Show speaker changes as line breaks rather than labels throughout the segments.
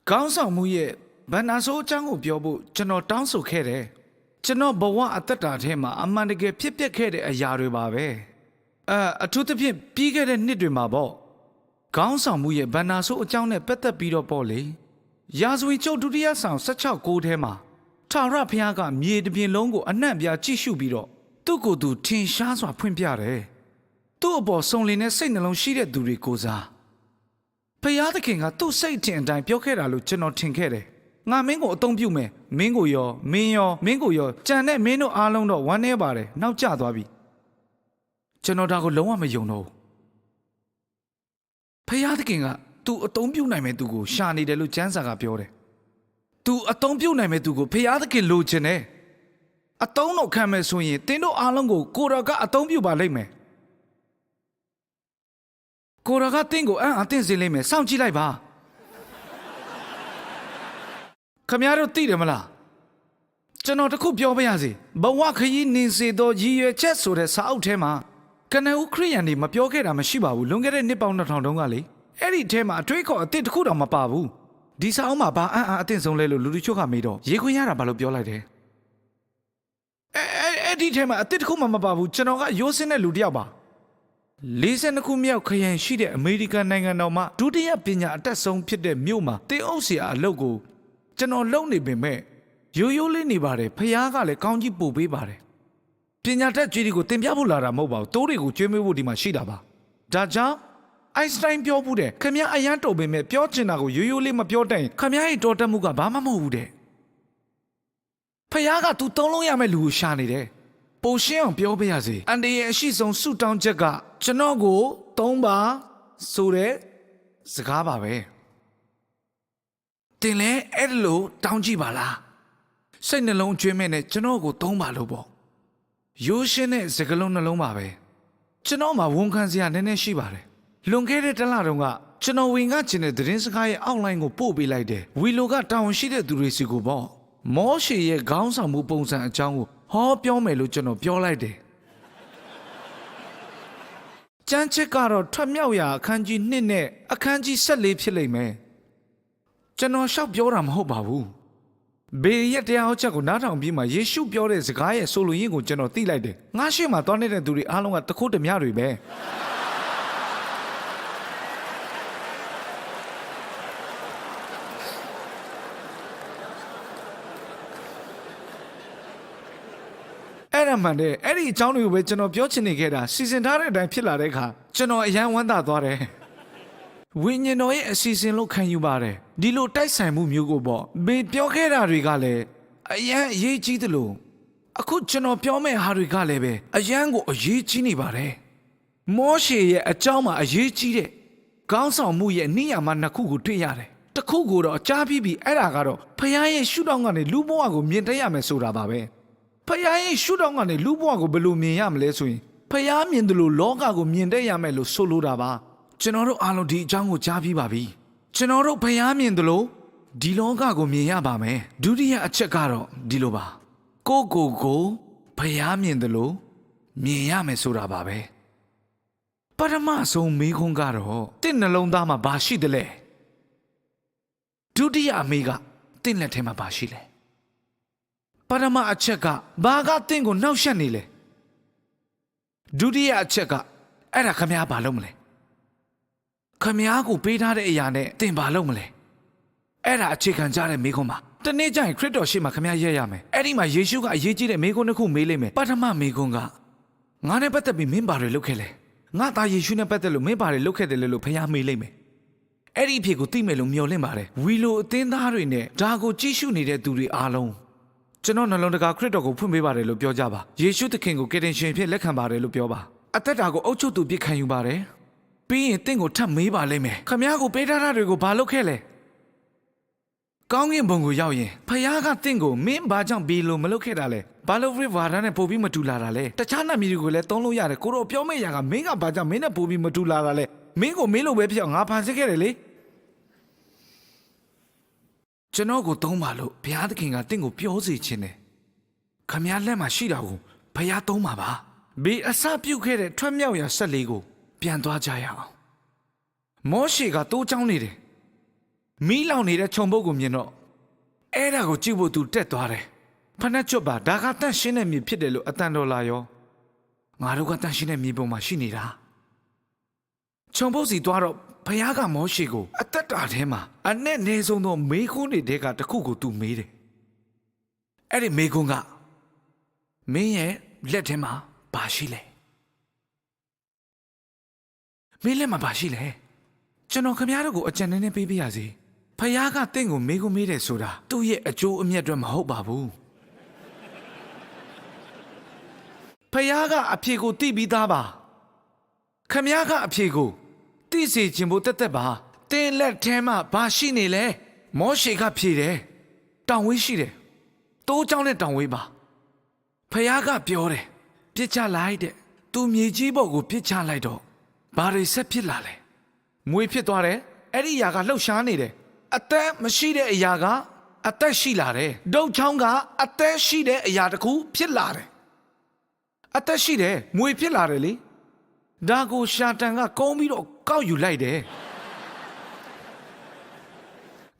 ကောင်းဆောင်မှုရဲ့ဗန္နာဆိုးအကြောင်းကိုပြောဖို့ကျွန်တော်တောင်းဆိုခဲ့တယ်ကျွန်တော်ဘဝအသက်တာထဲမှာအမှန်တကယ်ဖြစ်ပျက်ခဲ့တဲ့အရာတွေပါပဲအထူးသဖြင့်ပြီးခဲ့တဲ့နှစ်တွေမှာပေါ့ကောင်းဆောင်မှုရဲ့ဗန္နာဆိုးအကြောင်းနဲ့ပတ်သက်ပြီးတော့ပေါ့လေရာဇဝင်ကျုပ်ဒုတိယဆောင်16 9ထဲမှာထာဝရဘုရားကမြေတစ်ပြင်လုံးကိုအနှံ့ပြားကြည့်ရှုပြီးတော့သူ့ကိုယ်သူထင်ရှားစွာဖွင့်ပြတယ်သူ့အပေါ်စုံလင်တဲ့စိတ်နှလုံးရှိတဲ့သူတွေကိုစားဘုရားသခင်ကသူ့စိတ်ထင်အတိုင်းပြောခဲ့တာလို့ကျွန်တော်ထင်ခဲ့တယ်ငါမင်းကိုအသုံးပြုမယ်မင်းကိုရောမင်းကိုရောကြံတဲ့မင်းတို့အားလုံးတော့ဝမ်းနေပါတယ်နောက်ကျသွားပြီကျွန်တော်ဒါကိုလုံးဝမယုံတော့ဘူးဘုရားသခင်ကသူအသုံးပြုနိုင်မဲ့သူကိုရှာနေတယ်လို့ကျမ်းစာကပြောတယ်သူအသုံးပြုနိုင်မဲ့သူကိုဘုရားသခင်လိုချင်တယ်အသုံးတော့ခံမယ်ဆိုရင်တင်းတို့အားလုံးကိုကိုတော်ကအသုံးပြုပါလိမ့်မယ်ကိုတော်ကတင်းကိုအသင့်စေလိမ့်မယ်စောင့်ကြည့်လိုက်ပါခမများတို့သိတယ်မလားကျွန်တော်တခုပြောပြရစီဘဝခရီးနေစေသောရည်ရွယ်ချက်ဆိုတဲ့စာအုပ်ထဲမှာကနဦးခရိယန်တွေမပြောခဲ့တာမရှိပါဘူးလွန်ခဲ့တဲ့နှစ်ပေါင်း2000တုန်းကလေအဲ့ဒီထဲမှာအတွေးခေါ်အသစ်တခုတောင်မပါဘူးဒီစာအုပ်မှာဘာအသင့်ဆုံးလဲလို့လူတို့ချို့ကမေးတော့ရေးခွင့်ရတာဘာလို့ပြောလိုက်တယ်အဲ့ဒီထဲမှာအသစ်တခုမှမပါဘူးကျွန်တော်ကရိုးစင်းတဲ့လူတစ်ယောက်ပါ42ခုမြောက်ခရိုင်ရှိတဲ့အမေရိကန်နိုင်ငံတော်မှာဒုတိယပညာအတက်ဆုံးဖြစ်တဲ့မြို့မှာတင်းအုပ်ဆရာအလုပ်ကိုကျွန်တော်လုပ်နေပေမဲ့ရိုးရိုးလေးနေပါတယ်ဖះကလည်းကောင်းကြီးပို့ပေးပါတယ်ပညာတတ်ကြီးတွေကိုတင်ပြဖို့လာတာမဟုတ်ပါဘူးတိုးတွေကိုကျွေးမွေးဖို့ဒီမှာရှိတာပါဒါကြောင့်အိုင်စတိုင်းပြောဘူးတဲ့ခင်ဗျားအရန်တော်ပေမဲ့ပြောချင်တာကိုရိုးရိုးလေးမပြောတိုင်ခင်ဗျားရဲ့တော်တက်မှုကဘာမှမဟုတ်ဘူးတဲ့ဖះကသူသုံးလုံးရမယ့်လူကိုရှာနေတယ်ပိုရှင်းအောင်ပြောပြရစီအန်ဒီရဲ့အရှိဆုံးဆုတောင်းချက်ကကျွန်တော်ကို3ပါဆိုတဲ့စကားပါပဲတင်လဲအဲ့လိုတောင်းကြည့်ပါလားစိတ်နှလုံးကျွေးမဲ့နဲ့ကျွန်တော်ကို3ပါလို့ပေါ့ရိုးရှင်းတဲ့စကားလုံးနှလုံးပါပဲကျွန်တော်မှာဝန်ခံစရာနည်းနည်းရှိပါတယ်လွန်ခဲ့တဲ့တစ်လတုန်းကကျွန်တော်ဝင်ကကျင်တဲ့သတင်းစကားရဲ့အောက်လိုင်းကိုပို့ပေးလိုက်တယ်ဝီလိုကတာဝန်ရှိတဲ့သူတွေစီကိုပေါ့မောရှေရဲ့ခေါင်းဆောင်မှုပုံစံအကြောင်းကိုဟောပြောမယ်လို့ကျွန်တော်ပြောလိုက်တယ်ကျမ်းချက်ကတော့ထွက်မြောက်ရာအခန်းကြီး1နဲ့အခန်းကြီး14ဖြစ်လိမ့်မယ်ကျွန်တော်ရှောက်ပြောတာမဟုတ်ပါဘူးဘေးရဲ့တရားဟောချက်ကိုနားထောင်ပြီးမှယေရှုပြောတဲ့စကားရဲ့ဆိုလိုရင်းကိုကျွန်တော်သိလိုက်တယ်ငါရှေ့မှာသွားနေတဲ့သူတွေအားလုံးကတခုတည်းများတွေပဲအဲ့ဒါမှန်တယ်အဲ့ဒီအကြောင်းတွေကိုပဲကျွန်တော်ပြောချင်နေခဲ့တာစီစဉ်ထားတဲ့အတိုင်းဖြစ်လာတဲ့အခါကျွန်တော်အယံဝမ်းသာသွားတယ်ဝိညာဉ်တော်ရဲ့အစီအစဉ်လို့ခံယူပါတယ်ဒီလိုတိုက်ဆိုင်မှုမျိုးကိုပေါ့ဘေးပြောခဲ့တာတွေကလည်းအယံအရေးကြီးတယ်လို့အခုကျွန်တော်ပြောမယ့်ဟာတွေကလည်းပဲအယံကိုအရေးကြီးနေပါတယ်မောရှေရဲ့အကြောင်းမှာအရေးကြီးတဲ့ခေါင်းဆောင်မှုရဲ့နိယာမ2ခုကိုတွေ့ရတယ်တစ်ခုကိုတော့ကြားပြီးပြီအဲ့ဒါကတော့ဖခင်ရဲ့ရှုထောင့်ကနေလူဘဝကိုမြင်တတ်ရမယ်ဆိုတာပါပဲဖခင်ရဲ့ရှုထောင့်ကနေလူဘဝကိုဘယ်လိုမြင်ရမလဲဆိုရင်ဖခင်မြင်တယ်လို့လောကကိုမြင်တတ်ရမယ်လို့ဆိုလိုတာပါကျွန်တော်တို့အားလုံးဒီအကြောင်းကိုကြားပြီးပါပြီကျွန်တော်တို့ဖခင်မြင်တယ်လို့ဒီလောကကိုမြင်ရပါမယ်ဒုတိယအချက်ကတော့ဒီလိုပါကိုဖခင်မြင်တယ်လို့မြင်ရမယ်ဆိုတာပါပဲပထမဆုံးမေးခွန်းကတော့တင့်နှလုံးသားမှာဘာရှိတယ်လဲဒုတိယအမေးကတင့်လက်ထဲမှာဘာရှိလဲပထမအချက်ကဘာကတင့်ကိုနှောက်ယှက်နေလဲဒုတိယအချက်ကအဲ့ဒါခမည်းဘာလုပ်မလဲခမည်းကိုပေးထားတဲ့အရာနဲ့တင့်ဘာလုပ်မလဲအဲ့ဒါအခြေခံကြတဲ့မေးခွန်းပါတနေ့ကျရင်ခရစ်တော်ရှေ့မှာခမည်းရက်ရမယ်အဲ့ဒီမှာယေရှုကအရေးကြီးတဲ့မေးခွန်းတစ်ခုမေးလိမ့်မယ်ပထမမေးခွန်းကငါနဲ့ပတ်သက်ပြီးမင်းဘာတွေလုပ်ခဲ့လဲငါသားယေရှုနဲ့ပတ်သက်လို့မင်းဘာတွေလုပ်ခဲ့တယ်လဲလို့ဖခင်မေးလိမ့်မယ်အဲ့ဒီအဖြစ်ကိုသိမယ်လို့မျှော်လင့်ပါတယ်ဝီလိုအသင်းသားတွေနဲ့ဒါကိုကြည့်ရှုနေတဲ့သူတွေအားလုံးကျွန်တော်နှလုံးတကာခရစ်တော်ကိုဖွင့်ပေးပါတယ်လို့ပြောကြပါယေရှုသခင်ကိုကယ်တင်ရှင်ဖြစ်လက်ခံပါတယ်လို့ပြောပါအသက်တာကိုအုပ်ချုပ်သူပြစ်ခံယူပါတယ်ပြီးရင်တင့်ကိုထပ်မေးပါလိမ့်မယ်ခမည်းကိုပေးထားတာတွေကိုဘာလုပ်ခဲ့လဲကောင်းကင်ဘုံကိုရောက်ရင်ဖခင်ကတင့်ကိုမင်းဘာကြောင့်ဘီလို့မလုပ်ခဲ့တာလဲဘာလို့ဝါဒနဲ့ပို့ပြီးမတူလာတာလဲတခြားနတ်မျိုးတွေကိုလည်းသုံးလို့ရတယ်ကိုတော့ပြောမယ့်ရာကမင်းကဘာကြောင့်မင်းနဲ့ပို့ပြီးမတူလာတာလဲမင်းကိုမင်းလိုပဲဖြစ်အောင်ငါဖန်ဆင်းခဲ့တယ်လေကျွန်တော်ကိုသုံးပါလို့ဘုရားသခင်ကတင့်ကိုပြောစေခြင်းတယ်ခမည်းလက်မှာရှိတာကိုဘုရားသုံးပါပါဘေးအစပြုတ်ခဲ့တဲ့ထွက်မြောက်ရာ14ကိုပြန်သွားကြရအောင်မောရှေကတိုးချောင်းနေတယ် မီးလောင်နေတဲ့ခြုံပုတ်ကိုမြင်တော့အဲ့ဒါကိုကြည့်ဖို့သူတက်သွားတယ်ဖနှက်ချွတ်ပါဒါကတန့်ရှင်းတဲ့မြေဖြစ်တယ်လို့အတန်တော်လာရောငါတို့ကတန့်ရှင်းတဲ့မြေပေါ်မှာရှိနေတာခြုံပုတ်စီသွားတော့ဖယားကမောရှေကိုအသက်တာထဲမှာအနဲ့နေဆုံးသောမေးခွန်းတွေကတခုကိုသူမေးတယ်အဲ့ဒီမေးခွန်းကမင်းရဲ့လက်ထဲမှာဘာရှိလဲမင်းလက်မှာဘာရှိလဲကျွန်တော်ခင်ဗျားတို့ကိုအကြံနည်းနည်းပေးပြရစီဖယားကတင့်ကိုမေးခွန်းမေးတယ်ဆိုတာသူ့ရဲ့အကျိုးအမြတ်အတွက်မဟုတ်ပါဘူးဖယားကအဖြေကိုသိပြီးသားပါခင်ဗျားကအဖြေကိုသိစေခြင်းဖို့တက်ပါတင်းလက်ထဲမှာဘာရှိနေလဲမောရှေကဖြေတယ်တောင်ဝေးရှိတယ်တိုးချောင်းနဲ့တောင်ဝေးပါဖယားကပြောတယ်ပြစ်ချလိုက်တဲ့သူမြေကြီးပေါ်ကိုပြစ်ချလိုက်တော့ဘာတွေဆက်ဖြစ်လာလဲမွေဖြစ်သွားတယ်အဲ့ဒီအရာကလှုပ်ရှားနေတယ်အသက်မရှိတဲ့အရာကအသက်ရှိလာတယ်ဒုတ်ချောင်းကအသက်ရှိတဲ့အရာတစ်ခုဖြစ်လာတယ်အသက်ရှိတယ်မွေဖြစ်လာတယ်လေဒါကိုရှာတန်ကကုန်းပြီးတော့ကောက်ယူလိုက်တယ်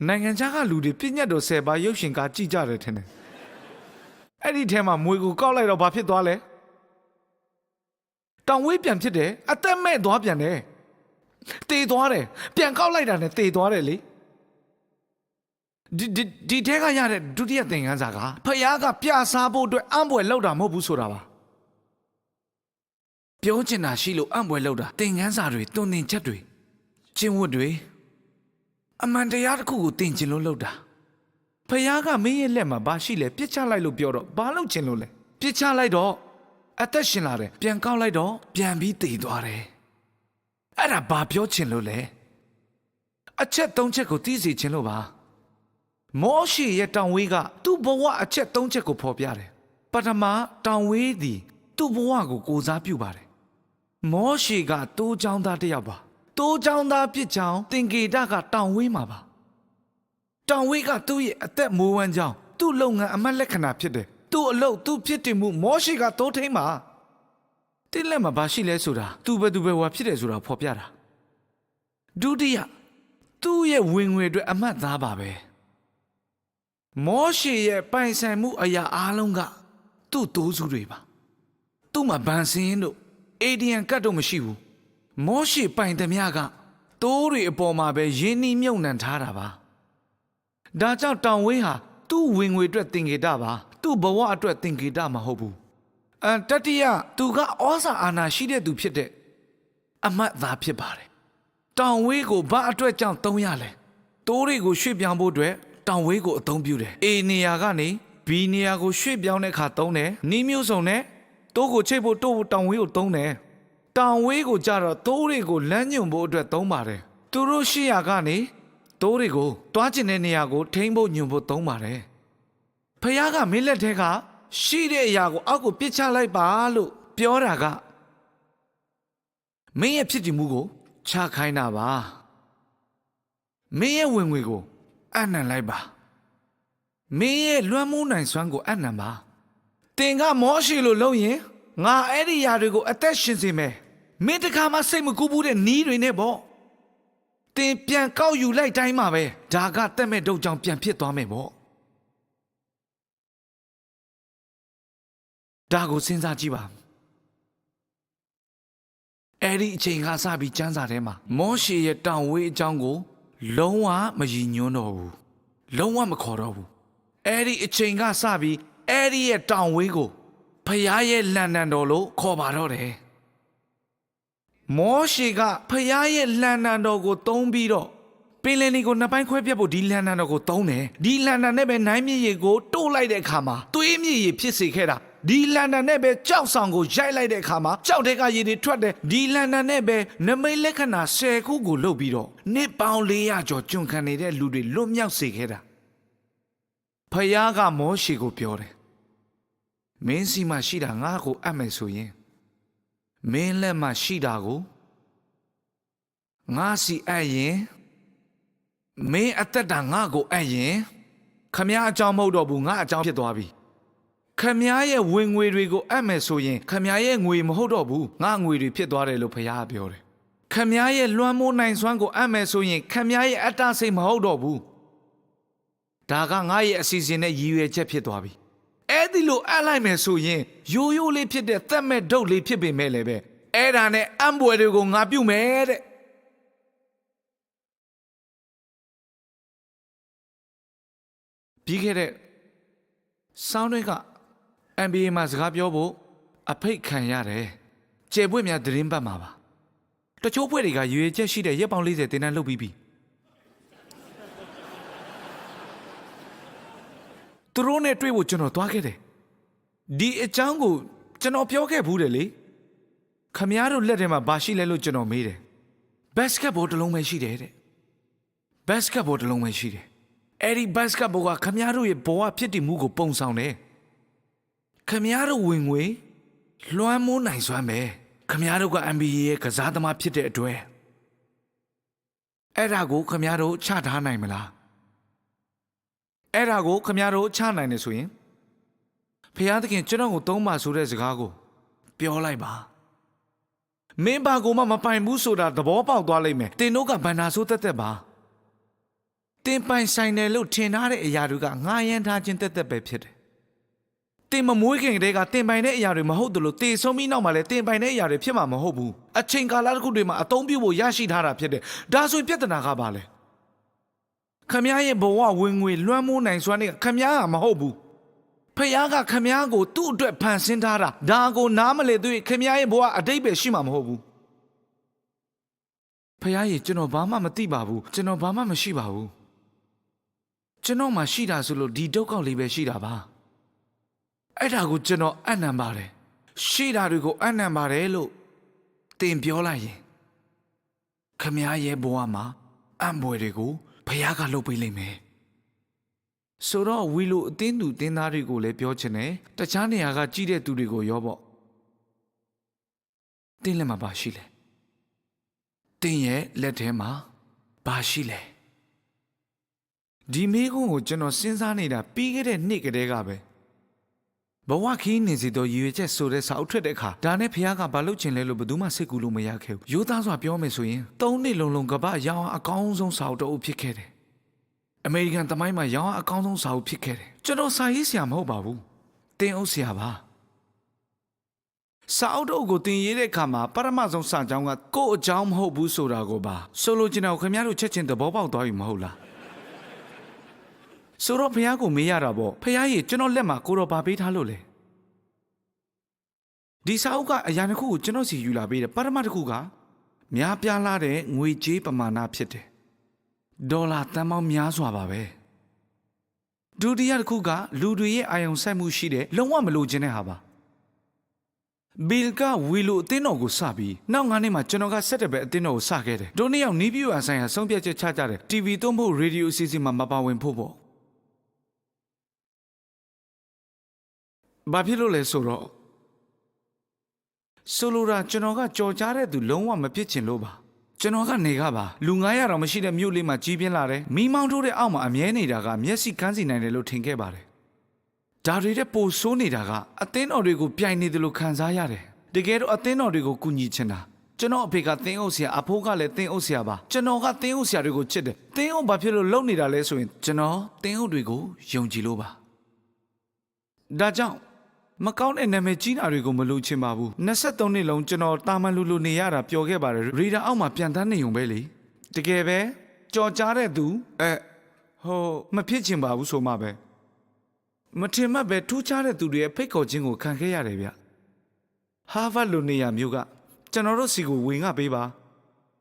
နိုင်ငံခြားကလူတွေပြည့်ညတ်တော်10ပါးရုပ်ရှင်ကားကြည့်ကြတယ်ထင်တယ်အဲ့ဒီထဲမှာမွေကိုကောက်လိုက်တော့ဘာဖြစ်သွားလဲတောင်ဝေးပြန်ဖြစ်တယ်အသက်မဲ့သွားပြန်တယ်တေသွားတယ်ပြန်ကောက်လိုက်တာနဲ့တေသွားတယ်လေဒီထဲကရတဲ့ဒုတိယသင်ခန်းစာကဖယားကပြစားဖို့အတွက်အံ့ဘွယ်လောက်တာမဟုတ်ဘူးဆိုတာပါပြောချင်တာရှိလို့အံ့ဘွယ်လောက်တာသင်ခန်းစာတွေတွင်တင်ချက်တွေကျင့်ဝတ်တွေအမှန်တရားတစ်ခုကိုသင်ချင်လို့လောက်တာဖယားကမင်းရဲ့လက်မှာဘာရှိလဲပြစ်ချလိုက်လို့ပြောတော့ဘာလုပ်ချင်လို့လဲပြစ်ချလိုက်တော့အသက်ရှင်လာတယ်ပြန်ကောက်လိုက်တော့ပြန်ပြီးတည်သွားတယ်အဲ့ဒါဘာပြောချင်လို့လဲအချက်၃ချက်ကိုသိစေချင်လို့ပါမောရှေရဲ့တောင်ဝေးကသူ့ဘဝအချက်၃ချက်ကိုဖော်ပြတယ်ပထမတောင်ဝေးသည်သူ့ဘဝကိုကိုစားပြုပါတယ်မောရှေကတိုးချောင်းသားတစ်ယောက်ပါတိုးချောင်းသားပြစ်ချောင်းသင်္ကေတကတောင်ဝေးမှာပါတောင်ဝေးကသူ့ရဲ့အသက်မိုးဝမ်းကြောင်းသူ့လုပ်ငန်းအမတ်လက္ခဏာဖြစ်တယ်သူ့အလုပ်သူ့ဖြစ်တည်မှုမောရှေကတိုးထိန်ပါတင်းလက်မှာဘာရှိလဲဆိုတာသူဘယ်သူဘယ်ဝါဖြစ်တယ်ဆိုတာဖော်ပြတာဒုတိယသူ့ရဲ့ဝင်ငွေအတွက်အမတ်သားပါပဲမောရှေရဲ့ပိုင်ဆိုင်မှုအရာအားလုံးကသူ့တိုးစုတွေပါသူ့မှာဗန်စင်းတို့အေဒီယန်ကတ်တို့မရှိဘူးမောရှေပိုင်သမျှကတိုးတွေအပေါ်မှာပဲရင်းနှီးမြုပ်နှံထားတာပါဒါကြောင့်တောင်ဝေးဟာသူ့ဝင်ငွေအတွက်သင်္ကေတပါသူ့ဘဝအတွက်သင်္ကေတမဟုတ်ဘူးတတိယသူကဩဇာအာဏာရှိတဲ့သူဖြစ်တဲ့အမတ်သားဖြစ်ပါတယ်တောင်ဝေးကိုဘာအတွက်ကြောင့်သုံးရလဲတိုးတွေကိုရွှေ့ပြောင်းဖို့အတွက်တောင်ဝေးကိုအသုံးပြုတယ်AနေရာကနေBနေရာကိုရွှေ့ပြောင်းတဲ့အခါသုံးတယ်နီးမျိုးစုံနဲ့တိုးကိုချိတ်ဖို့တိုးတောင်ဝေးကိုသုံးတယ်တောင်ဝေးကိုကြတော့တိုးတွေကိုလမ်းညွှန်ဖို့အတွက်သုံးပါတယ်သူတို့ရှိရာကနေတိုးတွေကိုတွားကျင်တဲ့နေရာကိုထိန်းဖို့ညွှန်ဖို့သုံးပါတယ်ဖယားကမင်းလက်ထဲကရှိတဲ့အရာကိုအောက်ကိုပစ်ချလိုက်ပါလို့ပြောတာကမင်းရဲ့ဖြစ်တည်မှုကိုချခိုင်းတာပါမင်းရဲ့ဝင်ငွေကိုအနှံလိုက်ပါမင်းရဲ့လွှမ်းမိုးနိုင်စွမ်းကိုအနှံပါတင်ကမောရှေလိုလုပ်ရင်ငါအဲ့ဒီຢာတွေကိုအသက်ရှင်စေမယ်မင်းတခါမှစိတ်မကူးဘူးတဲ့နီးတွေနဲ့ပေါ့တင်ပြန်ကောက်ယူလိုက်တိုင်းမှာပဲဒါကတက်မဲ့ဒုတ်ကြောင့်ပြန်ဖြစ်သွားမယ်ပေါ့ဒါကိုစဉ်းစားကြည့်ပါအဲ့ဒီအချိန်ကစပြီးကျမ်းစာထဲမှာမောရှေရဲ့တောင်ဝေးအကြောင်းကိုလုံးဝမရည်ညွှန်းတော့ဘူးလုံးဝမခေါ်တော့ဘူးအဲ့ဒီအချိန်ကစပြီးအဲ့ဒီရဲ့တောင်ဝေးကိုဖယားရဲ့လန်နံတော်လို့ခေါ်ပါတော့တယ်မောရှေကဖယားရဲ့လန်နံတော်ကိုသုံးပြီးတော့ပင်လယ်နီကိုနှစ်ပိုင်းခွဲပြတ်ဖို့ဒီလန်နံတော်ကိုသုံးတယ်ဒီလန်နံနဲ့ပဲနိုင်မြစ်ရေကိုတိုးလိုက်တဲ့အခါမှာသွေးမြစ်ရေဖြစ်စေခဲ့တာဒီလန်နံနဲ့ပဲကြောက်ဆောင်ကိုရိုက်လိုက်တဲ့အခါမှာကြောက်တဲ့ကရေတွေထွက်တယ်ဒီလန်နံနဲ့ပဲနမိတ်လက္ခဏာ10ခုကိုလုပ်ပြီးတော့နှစ်ပေါင်း400ကျော်ကျွန်ခံနေတဲ့လူတွေလွတ်မြောက်စေခဲ့တာဖယားကမောရှေကိုပြောတယ်မင်းစီမှာရှိတာငါ့ကိုအပ်မယ်ဆိုရင်မင်းလက်မှာရှိတာကိုငါစီအပ်ရင်မင်းအသက်တာငါ့ကိုအပ်ရင်ခမည်းအကြောင်းမဟုတ်တော့ဘူးငါအကြောင်းဖြစ်သွားပြီခမည်းရဲ့ဝင်ငွေတွေကိုအပ်မယ်ဆိုရင်ခမည်းရဲ့ငွေမဟုတ်တော့ဘူးငါငွေတွေဖြစ်သွားတယ်လို့ဖယားပြောတယ်ခ များရဲ့လွှမ်းမိုးနိုင်စွမ်းကိုအပ်မယ်ဆိုရင်ခမရဲ့အတ္တစိတ်မဟုတ်တော့ဘူးဒါကငါရဲ့အစီအစဉ်နဲ့ရည်ရွယ်ချက်ဖြစ်သွားပြီအဲ့ဒီလိုအပ်လိုက်မယ်ဆိုရင်ရိုးရိုးလေးဖြစ်တဲ့သက်မဲ့ဒုတ်လေးဖြစ်ပေမဲ့လည်းပဲအဲ့ဒါနဲ့အံပွယ်တွေကိုငါပြုတ်မယ်တဲ့ပြီးခဲ့တဲ့ဆောင်းတွေက NBA မှာစကားပြောဖို့အဖိတ်ခံရတယ်ကျေပွေများသတင်းပတ်မှာပါတချို့ဘွဲ့တွေကရွေချက်ရှိတဲ့ရက်ပေါင်း40တင်တန်းလုပ်ပြီးပြီသူတို့နဲ့တွေ့ဖို့ကျွန်တော်သွားခဲ့တယ်ဒီအကြောင်းကိုကျွန်တော်ပြောခဲ့ဘူးတယ်လေခမည်းတော်လက်ထဲမှာဘာရှိလဲလို့ကျွန်တော်မေးတယ်ဘတ်စကတ်ဘောတစ်လုံးပဲရှိတယ်တဲ့ဘတ်စကတ်ဘောတစ်လုံးပဲရှိတယ်အဲ့ဒီဘတ်စကတ်ဘောကခမည်းတော်ရဲ့ဘောကဖြစ်တည်မှုကိုပုံဆောင်တယ်ခမည်းတော်ဝင်ငွေလွှမ်းမိုးနိုင်စွမ်းပဲခမည်းတော်က NBA ရဲ့ကစားသမားဖြစ်တဲ့အတွက်အဲ့ဒါကိုခမည်းတော်ချထားနိုင်မလားအဲ့ဒါကိုခမည်းတော်ချနိုင်တယ်ဆိုရင်ဖျားသခင်ကျွန်တော်ကိုသုံးပါဆိုတဲ့စကားကိုပြောလိုက်ပါမင်းဘာကိုမှမပိုင်ဘူးဆိုတာသဘောပေါက်သွားလိမ့်မယ်တင်တို့ကဘန္နာဆိုးတက်တက်ပါတင်ပိုင်ဆိုင်တယ်လို့ထင်ထားတဲ့အရာတွေကငားရမ်းထားခြင်းတက်တက်ပဲဖြစ်တယ်တင်မမွေးခင်တည်းကတင်ပိုင်တဲ့အရာတွေမဟုတ်တယ်လို့တေဆုံးပြီးနောက်မှလည်းတင်ပိုင်တဲ့အရာတွေဖြစ်မှာမဟုတ်ဘူးအချိန်ကာလတစ်ခုတွေမှာအသုံးပြုဖို့ရရှိထားတာဖြစ်တယ်ဒါဆိုရင်ပြဿနာကဘာလဲခမည်းရဲ့ဘဝဝင်ငွေလွှမ်းမိုးနိုင်စွမ်းတွေကခမည်းကမဟုတ်ဘူးဖယားကခမည်းကိုသူ့အတွက်ဖန်ဆင်းထားတာဒါကိုနားမလည်သေးခမည်းရဲ့ဘဝအတိတ်ပဲရှိမှာမဟုတ်ဘူးဖယားကြီးကျွန်တော်ဘာမှမသိပါဘူးကျွန်တော်ဘာမှမရှိပါဘူးကျွန်တော်မှရှိတာဆိုလို့ဒီဒုက္ခလေးပဲရှိတာပါအဲ့ဒါကိုကျွန်တော်အနံပါတယ်ရှိတာတွေကိုအနံပါတယ်လို့တင်ပြောလိုက်ရင်ခမည်းရဲ့ဘဝမှာအံပွေတွေကိုဖယားကလုပ်ပေးလိမ့်မယ်ဆိုတော့ဝီလိုအသင်းသူတင်းသားတွေကိုလည်းပြောချင်တယ်တခြားနေရာကကြီးတဲ့သူတွေကိုရောပေါ့တင်းလက်မှာဘာရှိလဲတင်းရဲ့လက်ထဲမှာဘာရှိလဲဒီမိကုန်းကိုကျွန်တော်စဉ်းစားနေတာပြီးခဲ့တဲ့နှစ်ကတည်းကပဲဘဝခီးနေစီတော့ရွေချက်ဆိုတဲ့စာအုပ်ထွက်တဲ့အခါဒါနဲ့ဖះကဘာလုပ်ချင်လဲလို့ဘယ်သူမှစိတ်ကူးလို့မရခဲ့ဘူးရိုးသားစွာပြောမယ်ဆိုရင်၃နှစ်လုံးလုံးကပ္ပရောင်းအကောင်းဆုံးစာအုပ်တစ်အုပ်ဖြစ်ခဲ့တယ်အမေရိကန်သမိုင်းမှာရောင်းအကောင်းဆုံးစာအုပ်ဖြစ်ခဲ့တယ်ကျွန်တော်စာရေးဆရာမဟုတ်ပါဘူးတင်အုပ်ဆရာပါစာအုပ်တစ်အုပ်ကိုတင်ရေးတဲ့အခါမှာပထမဆုံးစာကြောင်းကကိုယ့်အကြောင်းမဟုတ်ဘူးဆိုတာကိုပါဆိုလိုချင်တော့ခင်ဗျားတို့ချက်ချင်းသဘောပေါက်သွားပြီမဟုတ်လားဆိုတော့ဖះကိုမေးရတာပေါ့ဖះကြီးကျွန်တော်လက်မှာကိုတော်ပါပေးထားလို့လေဒီစာအုပ်ကအရာတစ်ခုကိုကျွန်တော်စီယူလာပေးတယ်ပထမတစ်ခုကများပြားလာတဲ့ငွေကြေးပမာဏဖြစ်တယ်ဒေါ်လာတန်ပေါင်းများစွာပါပဲဒုတိယတစ်ခုကလူတွေရဲ့အာရုံစိုက်မှုရှိတဲ့လုံးဝမလိုချင်တဲ့ဟာပါဘီလ်ကဝီလိုအသင်းတော်ကိုစပြီးနောက်9နှစ်မှာကျွန်တော်ကဆက်တဲ့ပဲအသင်းတော်ကိုစခဲ့တယ်တို့နှစ်ယောက်နီးပြူအဆိုင်ဟာဆုံးဖြတ်ချက်ချကြတယ် TV သွင်းဖို့ရေဒီယိုအစီအစဉ်မှာမပါဝင်ဖို့ပေါ့ဘာဖြစ်လို့လဲဆိုတော့ဆိုလိုတာကျွန်တော်ကကြော်ကြားတဲ့သူလုံးဝမဖြစ်ချင်လို့ပါကျွန်တော်ကနေကပါလူ900တောင်မရှိတဲ့မြို့လေးမှာကြီးပြင်းလာတယ်မိမောင်းထိုးတဲ့အောက်မှာအမြဲနေတာကမျက်စိကန်းစီနိုင်တယ်လို့ထင်ခဲ့ပါတယ်ဒါတွေတဲ့ပိုဆိုးနေတာကအသင်းတော်တွေကိုပြိုင်နေတယ်လို့ခံစားရတယ်တကယ်တော့အသင်းတော်တွေကိုကူညီချင်တာကျွန်တော်အဖေကသင်းအုပ်ဆရာအဖိုးကလည်းသင်းအုပ်ဆရာပါကျွန်တော်ကသင်းအုပ်ဆရာတွေကိုချစ်တယ်သင်းအုပ်ဘာဖြစ်လို့လုပ်နေတာလဲဆိုရင်ကျွန်တော်သင်းအုပ်တွေကိုယုံကြည်လို့ပါဒါကြောင့်မကောင်းတဲ့နာမည်ကြီးတာတွေကိုမလို့ချင်ပါဘူး23နှစ်လုံးကျွန်တော်တာမန်လူလူနေရတာပျော်ခဲ့ပါတယ်ရီဒါအောက်မှာပြန်တန်းနေုံပဲလေတကယ်ပဲကြော်ကြားတဲ့သူမဖြစ်ချင်ပါဘူးဆိုမှပဲမထင်မှတ်ပဲထူးခြားတဲ့သူတွေရဲ့ဖိတ်ခေါ်ခြင်းကိုခံခဲ့ရတယ်ဗျဟာဗတ်လိုနေရာမျိုးကကျွန်တော်တို့စီကိုဝင်ငှပေးပါ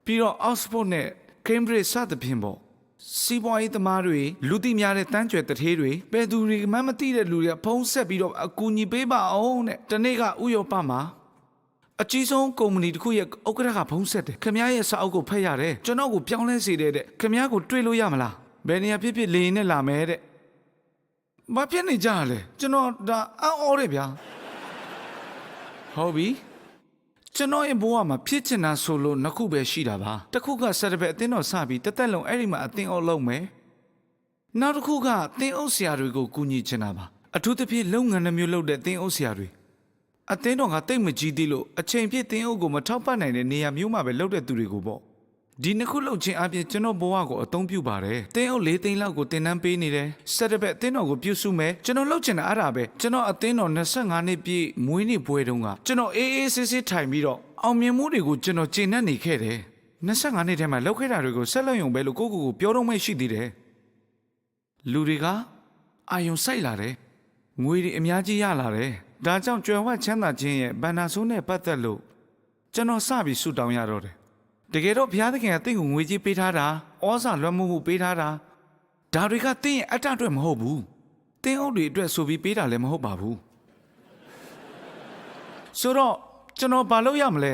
ပြီးတော့ Oxford နဲ့ Cambridge စသဖြင့်ပေါ့စီးပွားရေးသမားတွေလူသိများတဲ့တန်းကြွယ်တထေးတွေဘယ်သူတွေမှမသိတဲ့လူတွေဖုံးဆက်ပြီးတော့အကူအညီပေးပါအောင်တဲ့တနေ့ကဥရောပမှာအကြီးဆုံးကုမ္ပဏီတစ်ခုရဲ့ဥက္ကဋ္ဌကဖုံးဆက်တယ်ခင်ဗျားရဲ့စာအုပ်ကိုဖတ်ရတယ်ကျွန်တော်ကိုပြောင်းလဲစေတဲ့ခင်ဗျားကိုတွေ့လို့ရမလားဘယ်နေရာဖြစ်ဖြစ်လေရင်နဲ့လာမယ်တဲ့ဘာဖြစ်နေကြလဲကျွန်တော်ဒါအော်တယ်ဗျာဟုတ်ပြီကျွန်တော်ရဲ့ဘဝမှာဖြစ်ချင်တာဆိုလို့နှစ်ခုပဲရှိတာပါတစ်ခုကဆက်တစ်ဖက်အသင်းတော်စပြီးတသက်လုံးအဲ့ဒီမှာအသင်းအုပ်လုပ်မယ်နောက်တစ်ခုကအသင်းအုပ်ဆရာတွေကိုကူညီချင်တာပါအထူးသဖြင့်လုပ်ငန်းတစ်မျိုးလုပ်တဲ့အသင်းအုပ်ဆရာတွေ အသင်းတော်ကတိတ်မကြီးသေးလို့အချိန်ပြည့်တင်းအုပ်ကိုမထောက်ပံ့နိုင်တဲ့နေရာမျိုးမှာပဲလှုပ်တဲ့သူတွေကိုပေါ့ဒီနှစ်ခုလှုပ်ခြင်းအပြင်ကျွန်တော်ဘဝကိုအသုံးပြုပါတယ်တင်းအုပ်၄သိန်းလောက်ကိုတင်နန်းပေးနေတယ်ဆက်တစ်ပတ်အသင်းတော်ကိုပြုစုမယ်ကျွန်တော်လှုပ်ချင်တာအဲ့ဒါပဲကျွန်တော်အသင်းတော်25နှစ်ပြည့်မွေးနေ့ပွဲတုန်းကကျွန်တော်အေးအေးဆေးဆေးထိုင်ပြီးတော့အောင်မြင်မှုတွေကိုကျွန်တော်ကျေနပ်နေခဲ့တယ်25နှစ်ထဲမှာလှုပ်ခဲ့တာတွေကိုဆက်လက်ရုံပဲလို့ကိုပြောတော့မှရှိသေးတယ်လူတွေကအာယုံစိုက်လာတယ်ငွေတွေအများကြီးရလာတယ်ဒါကြောင့်ကြွယ်ဝချမ်းသာခြင်းရဲ့ဘန္နာဆိုးနဲ့ပတ်သက်လို့ကျွန်တော်စပြီးဆုတောင်းရတော့တယ်တကယ်တော့ဘုရားသခင်ကတင့်ကိုငွေကြီးပေးထားတာဩဇာလွှမ်းမိုးမှုပေးထားတာဒါတွေကတင့်ရဲ့အတ္တအတွက်မဟုတ်ဘူးတင်းအုပ်တွေအတွက်ဆိုပြီးပေးတာလည်းမဟုတ်ပါဘူးဆိုတော့ကျွန်တော်ဘာလုပ်ရမလဲ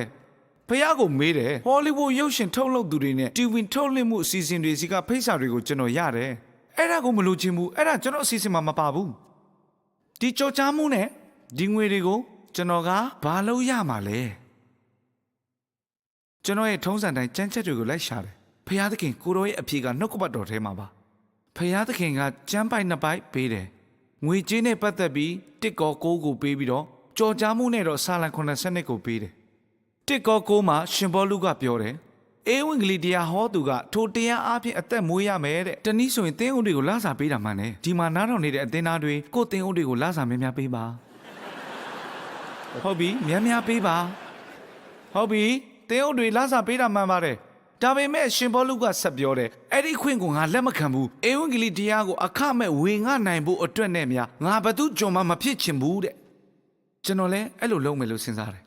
ဘုရားကိုမေးတယ်ဟောလိဝုဒ်ရုပ်ရှင်ထုတ်လုပ်သူတွေနဲ့တီဗီထုတ်လွှင့်မှုအစီအစဉ်တွေစီကဖိတ်စာတွေကိုကျွန်တော်ရတယ်အဲ့ဒါကိုမလို့ချင်ဘူးအဲ့ဒါကျွန်တော်အစီအစဉ်မှာမပါဘူးဒီကြော်ကြားမှုနဲ့ဒီငွေတွေကိုကျွန်တော်ကဘာလို့ရမှာလဲကျွန်တော်ရဲ့ထုံးစံတိုင်းကြမ်းချက်တွေကိုလိုက်ရှာတယ်ဖယားသခင်ကိုတော်ရဲ့အဖြေကနှုတ်ကပတ်တော်ထဲမှာပါဖယားသခင်ကကျမ်းပိုက်နှစ်ပိုက်ပေးတယ်ငွေကြေးနဲ့ပတ်သက်ပြီးတစ်ကော9ကိုပေးပြီးတော့ကြော်ကြားမှုနဲ့တော့စာလံ80ကိုပေးတယ်တစ်ကော9မှာရှင်ဘောလူကပြောတယ်အေဝံဂေလိတရားဟောသူကထိုတရားအားဖြင့်အသက်မွေးရမယ်တဲ့တနည်းဆိုရင်တင်းအုပ်တွေကိုလစာပေးတာမှန်တယ်ဒီမှာနားတော်နေတဲ့အသင်းသားတွေကိုတင်းအုပ်တွေကိုလစာများများပေးပါဟုတ်ပြီများများပေးပါဟုတ်ပြီတင်းအုပ်တွေလစာပေးတာမှန်ပါတယ်ဒါပေမဲ့ရှင်ဘောလူကဆက်ပြောတယ်အဲ့ဒီခွင့်ကိုငါလက်မခံဘူးအေဝံဂေလိတရားကိုအခမဲ့ဝေငှနိုင်ဖို့အတွက်နဲ့များငါဘသူကြုံမှမဖြစ်ချင်ဘူးတဲ့ကျွန်တော်လည်းအဲ့လိုလုပ်မယ်လို့စဉ်းစားတယ်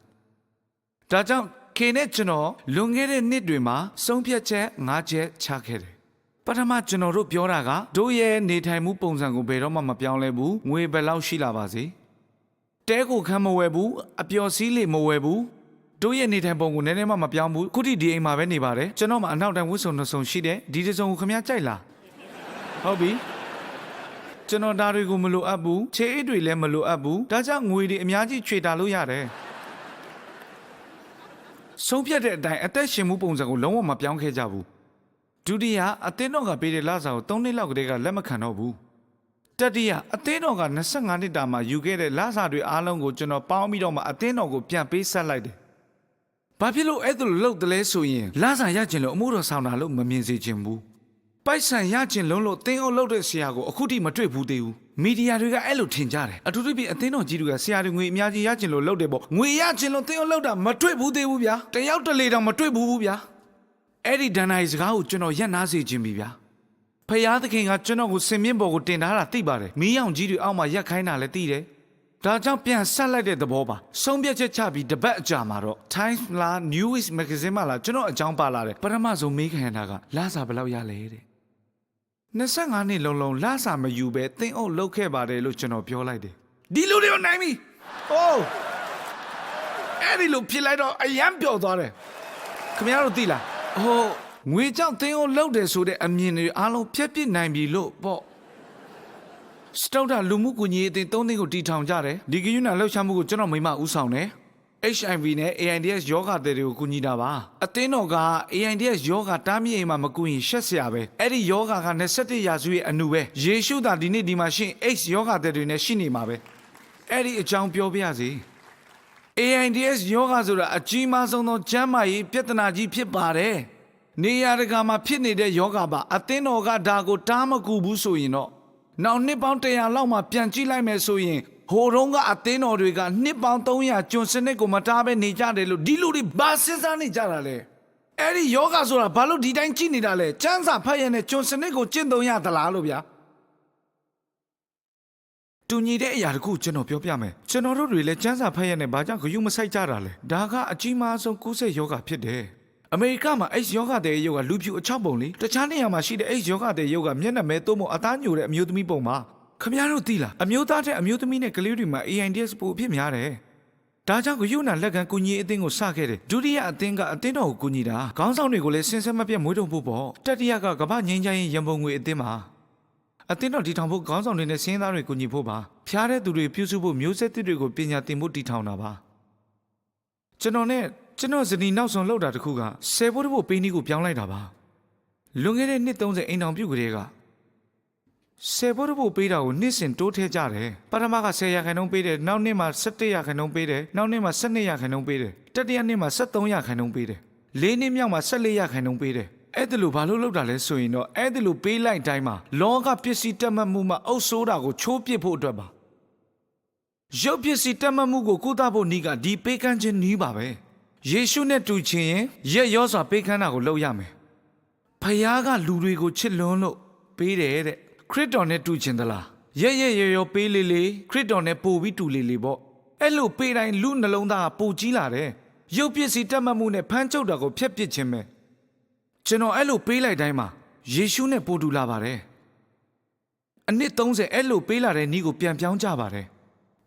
ဒါကြောင့်ခေနဲ့ကျွန်တော်လွန်ခဲ့တဲ့နှစ်တွေမှာဆုံးဖြတ်ချက်5ချက်ချခဲ့တယ်ပထမကျွန်တော်တို့ပြောတာကတို့ရဲ့နေထိုင်မှုပုံစံကိုဘယ်တော့မှမပြောင်းလဲဘူးငွေဘယ်လောက်ရှိလာပါစေတဲကိုခမ်းမဝယ်ဘူးအပျော်စီးလေမဝယ်ဘူးတို့ရဲ့နေထိုင်ပုံကိုနည်းနည်းမှမပြောင်းဘူးခုထိဒီအိမ်မှာပဲနေပါတယ်ကျွန်တော်မှအနောက်တန်းဝှစ်စုံနှစုံရှိတယ်ဒီတစ်စုံကိုခင်ဗျားကြိုက်လားဟုတ်ပြီကျွန်တော်ဒါတွေကိုမလိုအပ်ဘူးခြေအိတ်တွေလည်းမလိုအပ်ဘူးဒါကြောင့်ငွေတွေအများကြီးချွေတာလို့ရတယ်ဆုံးဖြတ်တဲ့အတိုင်းအသက်ရှင်မှုပုံစံကိုလုံးဝမပြောင်းခဲ့ကြဘူးဒုတိယအသင်းတော်ကပေးတဲ့လစာကို3နှစ်လောက်ကတည်းကလက်မခံတော့ဘူးတတိယအသင်းတော်က25နှစ်တာမှယူခဲ့တဲ့လစာတွေအားလုံးကိုကျွန်တော်ပေါင်းပြီးတော့မှအသင်းတော်ကိုပြန်ပေးဆက်လိုက်တယ်ဘာဖြစ်လို့အဲ့ဒါလိုလုပ်တယ်လဲဆိုရင်လစာရခြင်းလို့အမှုတော်ဆောင်တာလို့မမြင်စေချင်ဘူးပိုက်ဆံရခြင်းလုံးလို့တင်းအုပ်လုပ်တဲ့ဆရာကိုအခုထိမတွေ့ဘူးသေးဘူးမီဒီယာတွေကအဲ့လိုထင်ကြတယ်အထူးသဖြင့်အသင်းတော်ကြီးတွေကဆရာတွေငွေအများကြီးရခြင်းလို့လုပ်တယ်ပေါ့ငွေရခြင်းလို့တင်းအုပ်လုပ်တာမတွေ့ဘူးသေးဘူးဗျာတယောက်တလေတောင်မတွေ့ဘူးဗျာအဲ့ဒီဒဏ္ဍာရီစကားကိုကျွန်တော်ရက်နာစေခြင်းပြီဗျာဖယားသခင်ကကျွန်တော်ကိုစင်မြင့်ပေါ်ကိုတင်ထားတာသိပါတယ်မီးရောင်ကြီးတွေအောက်မှာရက်ခိုင်းတာလည်းသိတယ်ဒါကြောင့်ပြန်ဆက်လိုက်တဲ့သဘောပါဆုံးဖြတ်ချက်ချပြီးတပတ်အကြာမှာတော့ Times လား News Magazine မှာလားကျွန်တော်အကြောင်းပါလာတယ်ပထမဆုံးမေးခံရတာကလစာဘယ်လောက်ရလဲတဲ့25နှစ်လုံးလုံးလစာမယူပဲတင်းအုပ်လုပ်ခဲ့ပါတယ်လို့ကျွန်တော်ပြောလိုက်တယ်ဒီလူတွေကိုနိုင်ပြီဟိုးအဲ့ဒီလိုဖြစ်လိုက်တော့အယံပျော်သွားတယ်ခင်ဗျားတို့သိလားဟိုငွေကြောင့်တင်းအုပ်လုပ်တယ်ဆိုတဲ့အမြင်တွေအားလုံးဖျက်ပစ်နိုင်ပြီလို့ပေါ့စတုဒ္ဓလူမှုကူညီရေးအသင်း3သိန်းကိုတီထောင်ကြတယ်ဒီကယူနာလှုပ်ရှားမှုကိုကျွန်တော်မိမဦးဆောင်တယ် HIV နဲ့ AIDS ယောဂတွေကိုကူညီတာပါအသင်းတော်က AIDS ယောဂတားမြစ်အိမ်မှာမကူရင်ရှက်စရာပဲအဲ့ဒီယောဂက21ရာစုရဲ့အနုပဲယေရှုသာဒီနေ့ဒီမှာရှင် AIDS ယောဂတွေနဲ့ရှိနေမှာပဲအဲ့ဒီအကြောင်းပြောပြရစီ AIDS ယောဂဆိုတာအကြီးမားဆုံးသောကျန်းမာရေးပြဿနာကြီးဖြစ်ပါတယ်နေရာတကာမှာဖြစ်နေတဲ့ယောဂပါအသင်းတော်ကဒါကိုတားမကူဘူးဆိုရင်တော့နောက်နှစ်ပေါင်း100လောက်မှပြန်ကြည့်လိုက်မယ်ဆိုရင်ဟိုတုန်းကအသင်းတော်တွေကနှစ်ပေါင်း300ကျွန်စနစ်ကိုမတားပဲနေကြတယ်လို့ဒီလူတွေဘာစဉ်းစားနေကြတာလဲအဲ့ဒီယောဂဆိုတာဘာလို့ဒီတိုင်းကြည့်နေတာလဲစံစာဖတ်ရတဲ့ကျွန်စနစ်ကိုကျင့်သုံးရသလားလို့ဗျာတူညီတဲ့အရာတခုကျွန်တော်ပြောပြမယ်ကျွန်တော်တို့တွေလည်းစံစာဖတ်ရတဲ့ဘာကြောင့်ဂရုမစိုက်ကြတာလဲဒါကအကြီးမားဆုံးကူးစက်ယောဂဖြစ်တယ်အမေရိကမှာAIDSယောဂတဲ့ယောဂလူဖြူအချောက်ပုံလေတခြားနေရာမှာရှိတဲ့AIDSယောဂတဲ့ယောဂမျက်နှာမဲသို့မဟုတ်အသားညိုတဲ့အမျိုးသမီးပုံပါခင်ဗျားတို့သိလားအမျိုးသားတဲ့အမျိုးသမီးနဲ့ကလေးတွေမှာ AIDS ပိုအဖြစ်များတယ်ဒါကြောင့်ဂရုဏာလက်ခံကူညီအသင်းကိုစခဲ့တယ်ဒုတိယအသင်းကအသင်းတော်ကိုကူညီတာခေါင်းဆောင်တွေကိုလည်းစင်ဆက်မပြတ်မွေးထုတ်ဖို့ပေါ့တတိယကကမ္ဘာငြိမ်းချမ်းရေးရန်ပုံငွေအသင်းမှာအသင်းတော်တည်ထောင်ဖို့ခေါင်းဆောင်တွေနဲ့စင်းသားတွေကူညီဖို့ပါဖျားတဲ့သူတွေပြုစုဖို့မျိုးဆက်သစ်တွေကိုပညာသင်ဖို့တည်ထောင်တာပါကျွန်တော်ဇနီးနောက်ဆုံးလောက်တာတခုက10ဘိုးတဘိုးပေးနည်းကိုပြောင်းလိုက်တာပါလွန်ခဲ့တဲ့နှစ်30အိမ်တောင်ပြုတ်ကလေးက 10 ဖို့တဖို့ပေးတာကိုနှစ်စဉ်တိုးထည့်ကြတယ်ပထမက10ရာခိုင်နှုန်းပေးတယ်နောက်နှစ်မှာ17ရာခိုင်နှုန်းပေးတယ်နောက်နှစ်မှာ12ရာခိုင်နှုန်းပေးတယ်တတိယနှစ်မှာ13ရာခိုင်နှုန်းပေးတယ်၄နှစ်မြောက်မှာ14ရာခိုင်နှုန်းပေးတယ်အဲ့ဒါလို့ဘာလို့လုပ်တာလဲဆိုရင်တော့အဲ့ဒါလို့ပေးလိုက်တိုင်းမှာလောကပစ္စည်းတက်မှတ်မှုမှာအုပ်ဆိုးတာကိုချိုးပစ်ဖို့အတွက်ပါရုပ်ပစ္စည်းတက်မှတ်မှုကိုကုသဖို့ဤကဒီပေးကမ်းခြင်းဤပါပဲယေရှုနဲ့တူချင်ရင်ရက်ရောစွာပေးကမ်းတာကိုလုပ်ရမယ်ဖခင်ကလူတွေကိုချစ်လွန်းလို့ပေးတယ်တဲ့ခရစ်တော်နဲ့တူချင်သလားရက်ရောပေးလေလေခရစ်တော်နဲ့ပို့ပြီးတူလေလေပေါ့အဲ့လိုပေးတိုင်းလူနှလုံးသားကပိုကြီးလာတယ်ရုပ်ပစ္စည်းတက်မှတ်မှုနဲ့ဖမ်းချုပ်တာကိုဖျက်ပစ်ခြင်းပဲကျွန်တော်အဲ့လိုပေးလိုက်တိုင်းမှာယေရှုနဲ့ပို့တူလာပါတယ်အနှစ်30အဲ့လိုပေးလာတဲ့ဤကိုပြန်ပြောင်းကြပါတယ်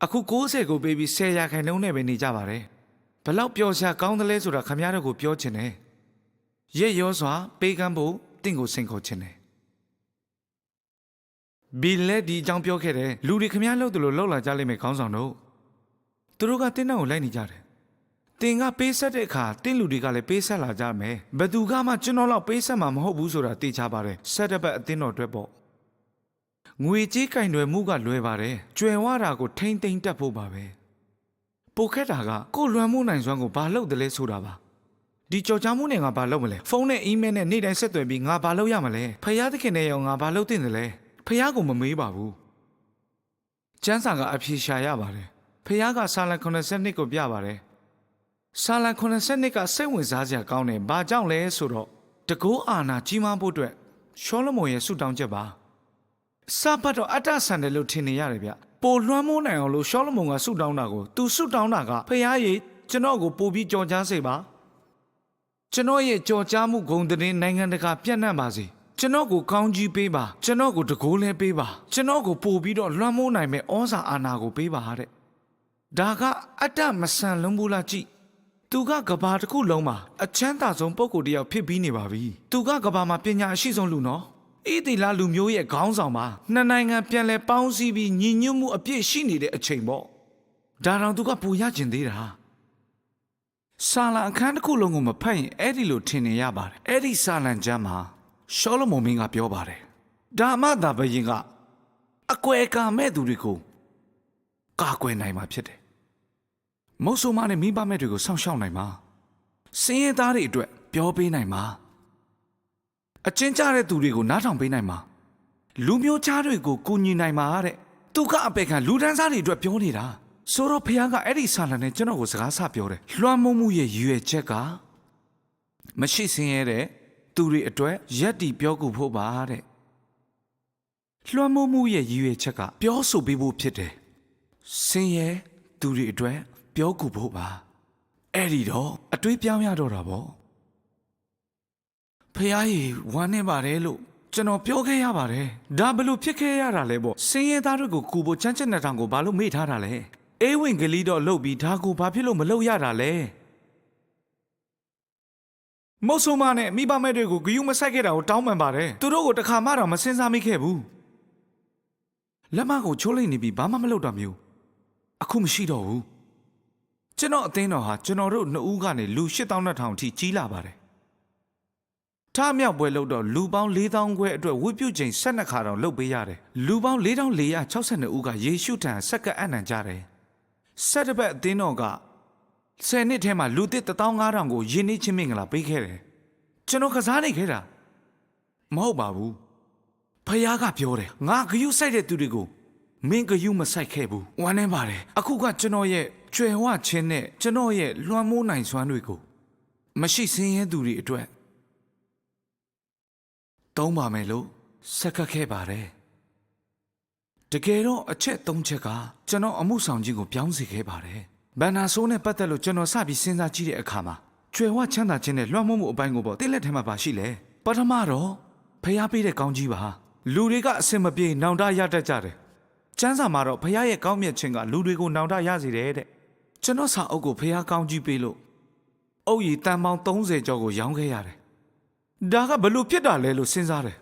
အခု90ကိုပေးပြီး10ရာခိုင်နှုန်းနဲ့ပဲနေကြပါတယ်ဘလောက်ပျော်စရာကောင်းတယ်လဲဆိုတာခင်ဗျားတို့ကိုပြောချင်တယ်ရက်ရောစွာပေးကမ်းဖို့တင့်ကိုစိန်ခေါ်ချင်တယ်ဘီလက်ဒီအကြောင်းပြောခဲ့တယ်လူတွေခင်ဗျားလှုပ်တယ်လို့လှုပ်လာကြလိမ့်မယ်ခေါင်းဆောင်တို့သူတို့ကတင်းနောက်ကိုလိုက်နေကြတယ်တင်ကပေးဆက်တဲ့အခါတင်းလူတွေကလည်းပေးဆက်လာကြမယ်ဘယ်သူကမှကျွန်တော်လောက်ပေးဆက်မှာမဟုတ်ဘူးဆိုတာသိချပါတယ်ဆက်တဲ့ဘက်အတင်းတော်အတွက်ပေါ့ငွေကြေးကင်တွေမှုကလွယ်ပါတယ်ကြွယ်ဝတာကိုထိမ့်သိမ့်တက်ဖို့ပါပဲပိုခက်တာကကိုလွမ်းမှုနိုင်စွမ်းကိုဘာလုပ်တယ်လဲဆိုတာပါဒီကြော်ကြားမှုနဲ့ငါဘာလုပ်မလဲဖုန်းနဲ့အီးမေးလ်နဲ့နေ့တိုင်းဆက်သွယ်ပြီးငါဘာလုပ်ရမလဲဖယားသခင်နဲ့ရောငါဘာလုပ်တင်တယ်လဲဖယားကိုမမေးပါဘူးကျမ်းစာကအဖြေရှာရပါတယ်ဖယားကဆာလံ92ကိုပြပါတယ်ဆာလံ92ကစိတ်ဝင်စားစရာကောင်းတယ်ဘာကြောင့်လဲဆိုတော့တကောအာနာကြီးမားဖို့အတွက်ရှောလမုန်ရဲ့ဆုတောင်းချက်ပါစပတ်တော့အတ္တဆန်တယ်လို့ထင်နေရတယ်ဗျပိုလွှမ်းမိုးနိုင်အောင်လို့ရှောလမုန်ကဆုတောင်းတာကိုသူဆုတောင်းတာကဖယားကြီးကျွန်တော်ကိုပို့ပြီးကြော်ကြားစေပါကျွန်တော်ရဲ့ကြော်ကြားမှုဂုဏ်သတင်းနိုင်ငံတကာပြန့်နှံ့ပါစေကျွန်တော်ကိုကောင်းကြီးပေးပါကျွန်တော်ကိုတကိုးလဲပေးပါကျွန်တော်ကိုပို့ပြီးတော့လွှမ်းမိုးနိုင်မဲ့ဩဇာအာဏာကိုပေးပါတဲ့ဒါကအတ္တမဆန်လုံးဘူးလားကြည့်သူကကဘာတစ်ခုလုံးမှာအချမ်းသာဆုံးပုဂ္ဂိုလ်တစ်ယောက်ဖြစ်ပြီးနေပါပြီသူကကဘာမှာပညာအရှိဆုံးလူနော်ဣသီလလူမျိုးရဲ့ခေါင်းဆောင်ပါနှစ်နိုင်ငံပြန်လဲပေါင်းစည်းပြီးညီညွတ်မှုအပြည့်ရှိနေတဲ့အချိန်ပေါ့ဒါတောင်သူကပူရကျင်သေးတာဆာလံအခန်းတစ်ခုလုံးကိုမဖတ်ရင်အဲ့ဒီလိုထင်နေရပါတယ်အဲ့ဒီဆာလံကျမ်းမှာရှောလမုန်မင်းကပြောပါတယ်ဒါမှသာဘယင်ကအကွယ်ကာမဲ့သူတွေကိုကာကွယ်နိုင်မှာဖြစ်တယ်မုတ်ဆိုးမနဲ့မိဘမဲ့တွေကိုစောင့်ရှောက်နိုင်မှာစင်းရဲသားတွေအတွက်ပြောပေးနိုင်မှာအချင်းကြတဲ့သူတွေကိုနားထောင်ပေးနိုင်မှာလူမျိုးခြားတွေကိုကူညီနိုင်မှာတဲ့သူကအပေခံလူဒန်းစားတွေအတွက်ပြောနေတာဆိုတော့ဖခင်ကအဲ့ဒီဆာလံနဲ့ကျွန်တော်ကိုစကားဆပြောတယ်လွှမ်းမိုးမှုရဲ့ရည်ရွယ်ချက်ကမရှိစင်းရဲတဲ့သူတွေအတွက်ရက်တီပြောကူဖို့ပါတဲ့လွှမ်းမိုးမှုရဲ့ရည်ရွယ်ချက်ကပြောဆိုပေးဖို့ဖြစ်တယ်စင်းရဲသူတွေအတွက်ပြောကူဖို့ပါအဲ့ဒီတော့အတွေးပြောင်းရတော့တာပေါ့ဖယားကြီးဝမ်းနေပါတယ်လို့ကျွန်တော်ပြောခဲ့ရပါတယ်ဒါဘလို့ဖြစ်ခဲ့ရတာလဲပေါ့စင်းရဲသားတွေကိုကူဖို့ချမ်းချက်နှစ်ထောင်ကိုဘာလို့မေ့ထားတာလဲအေးဝင်ကလေးတော့လှုပ်ပြီးဒါကိုဘာဖြစ်လို့မလုပ်ရတာလဲမုတ်ဆိုးမနဲ့မိဘမဲ့တွေကိုဂယုမဆိုင်ခဲ့တာကိုတောင်းပန်ပါတယ်သူတို့ကိုတခါမှတော့မစင်စားမိခဲ့ဘူးလက်မကိုချိုးလိုက်နေပြီးဘာမှမလုပ်တာမျိုးအခုမရှိတော့ဘူးကျွန်တော်အသင်းတော်ဟာကျွန်တော်တို့နှစ်ဦးကနေလူ8200အထိကြီးလာပါတယ်ထားမြောက်ပွဲလုပ်တော့လူပေါင်း4000ခွဲအတွက်ဝိပုချိန်12ခါတော့လုပ်ပေးရတယ်လူပေါင်း4462ဦးကယေရှုထံဆက်ကပ်အံ့နံကြတယ်ဆက်တစ်ပတ်အသင်းတော်က10နှစ်ထဲမှာလူသစ်15000ကိုယဉ်နေချင်းမင်္ဂလာပေးခဲ့တယ်ကျွန်တော်ကစားနေခဲ့တာမဟုတ်ပါဘူးဖခင်ကပြောတယ်ငါဂယုစိုက်တဲ့သူတွေကိုမင်းဂယုမစိုက်ခဲ့ဘူးဝမ်းနေပါတယ်အခုကကျွန်တော်ရဲ့ကျွယ်ဝခြင်းနဲ့ကျွန်တော်ရဲ့လွှမ်းမိုးနိုင်စွမ်းတွေကိုမရှိစင်းရဲသူတွေအတွက်တုံးပါမယ်လို့ဆက်ကပ်ခဲ့ပါတယ်တကယ်တော့အချက်3ချက်ကကျွန်တော်အမှုဆောင်ခြင်းကိုပြောင်းစေခဲ့ပါတယ်ဘန်နာဆိုးနဲ့ပတ်သက်လို့ကျွန်တော်စပြီးစဉ်းစားကြည့်တဲ့အခါမှာကျွယ်ဝချမ်းသာခြင်းနဲ့လွှမ်းမိုးမှုအပိုင်းကိုပေါ့တိလက်ထဲမှာပါရှိလေပထမတော့ဖျားပေးတဲ့ကောင်းကြီးပါလူတွေကအစင်မပြေနောင်တရတတ်ကြတယ်ကျမ်းစာမှာတော့ဖျားရဲ့ကောင်းမြတ်ခြင်းကလူတွေကိုနောင်တရစေတယ်တဲ့ကျွန်တော်စာအုပ်ကိုဖျားကောင်းကြီးပေးလို့အုပ်ရည်တန်ပေါင်း30ကျော်ကိုရောင်းခဲ့ရတယ်ဒါကဘလို့ဖြစ်တာလဲလို့စဉ်းစားတယ်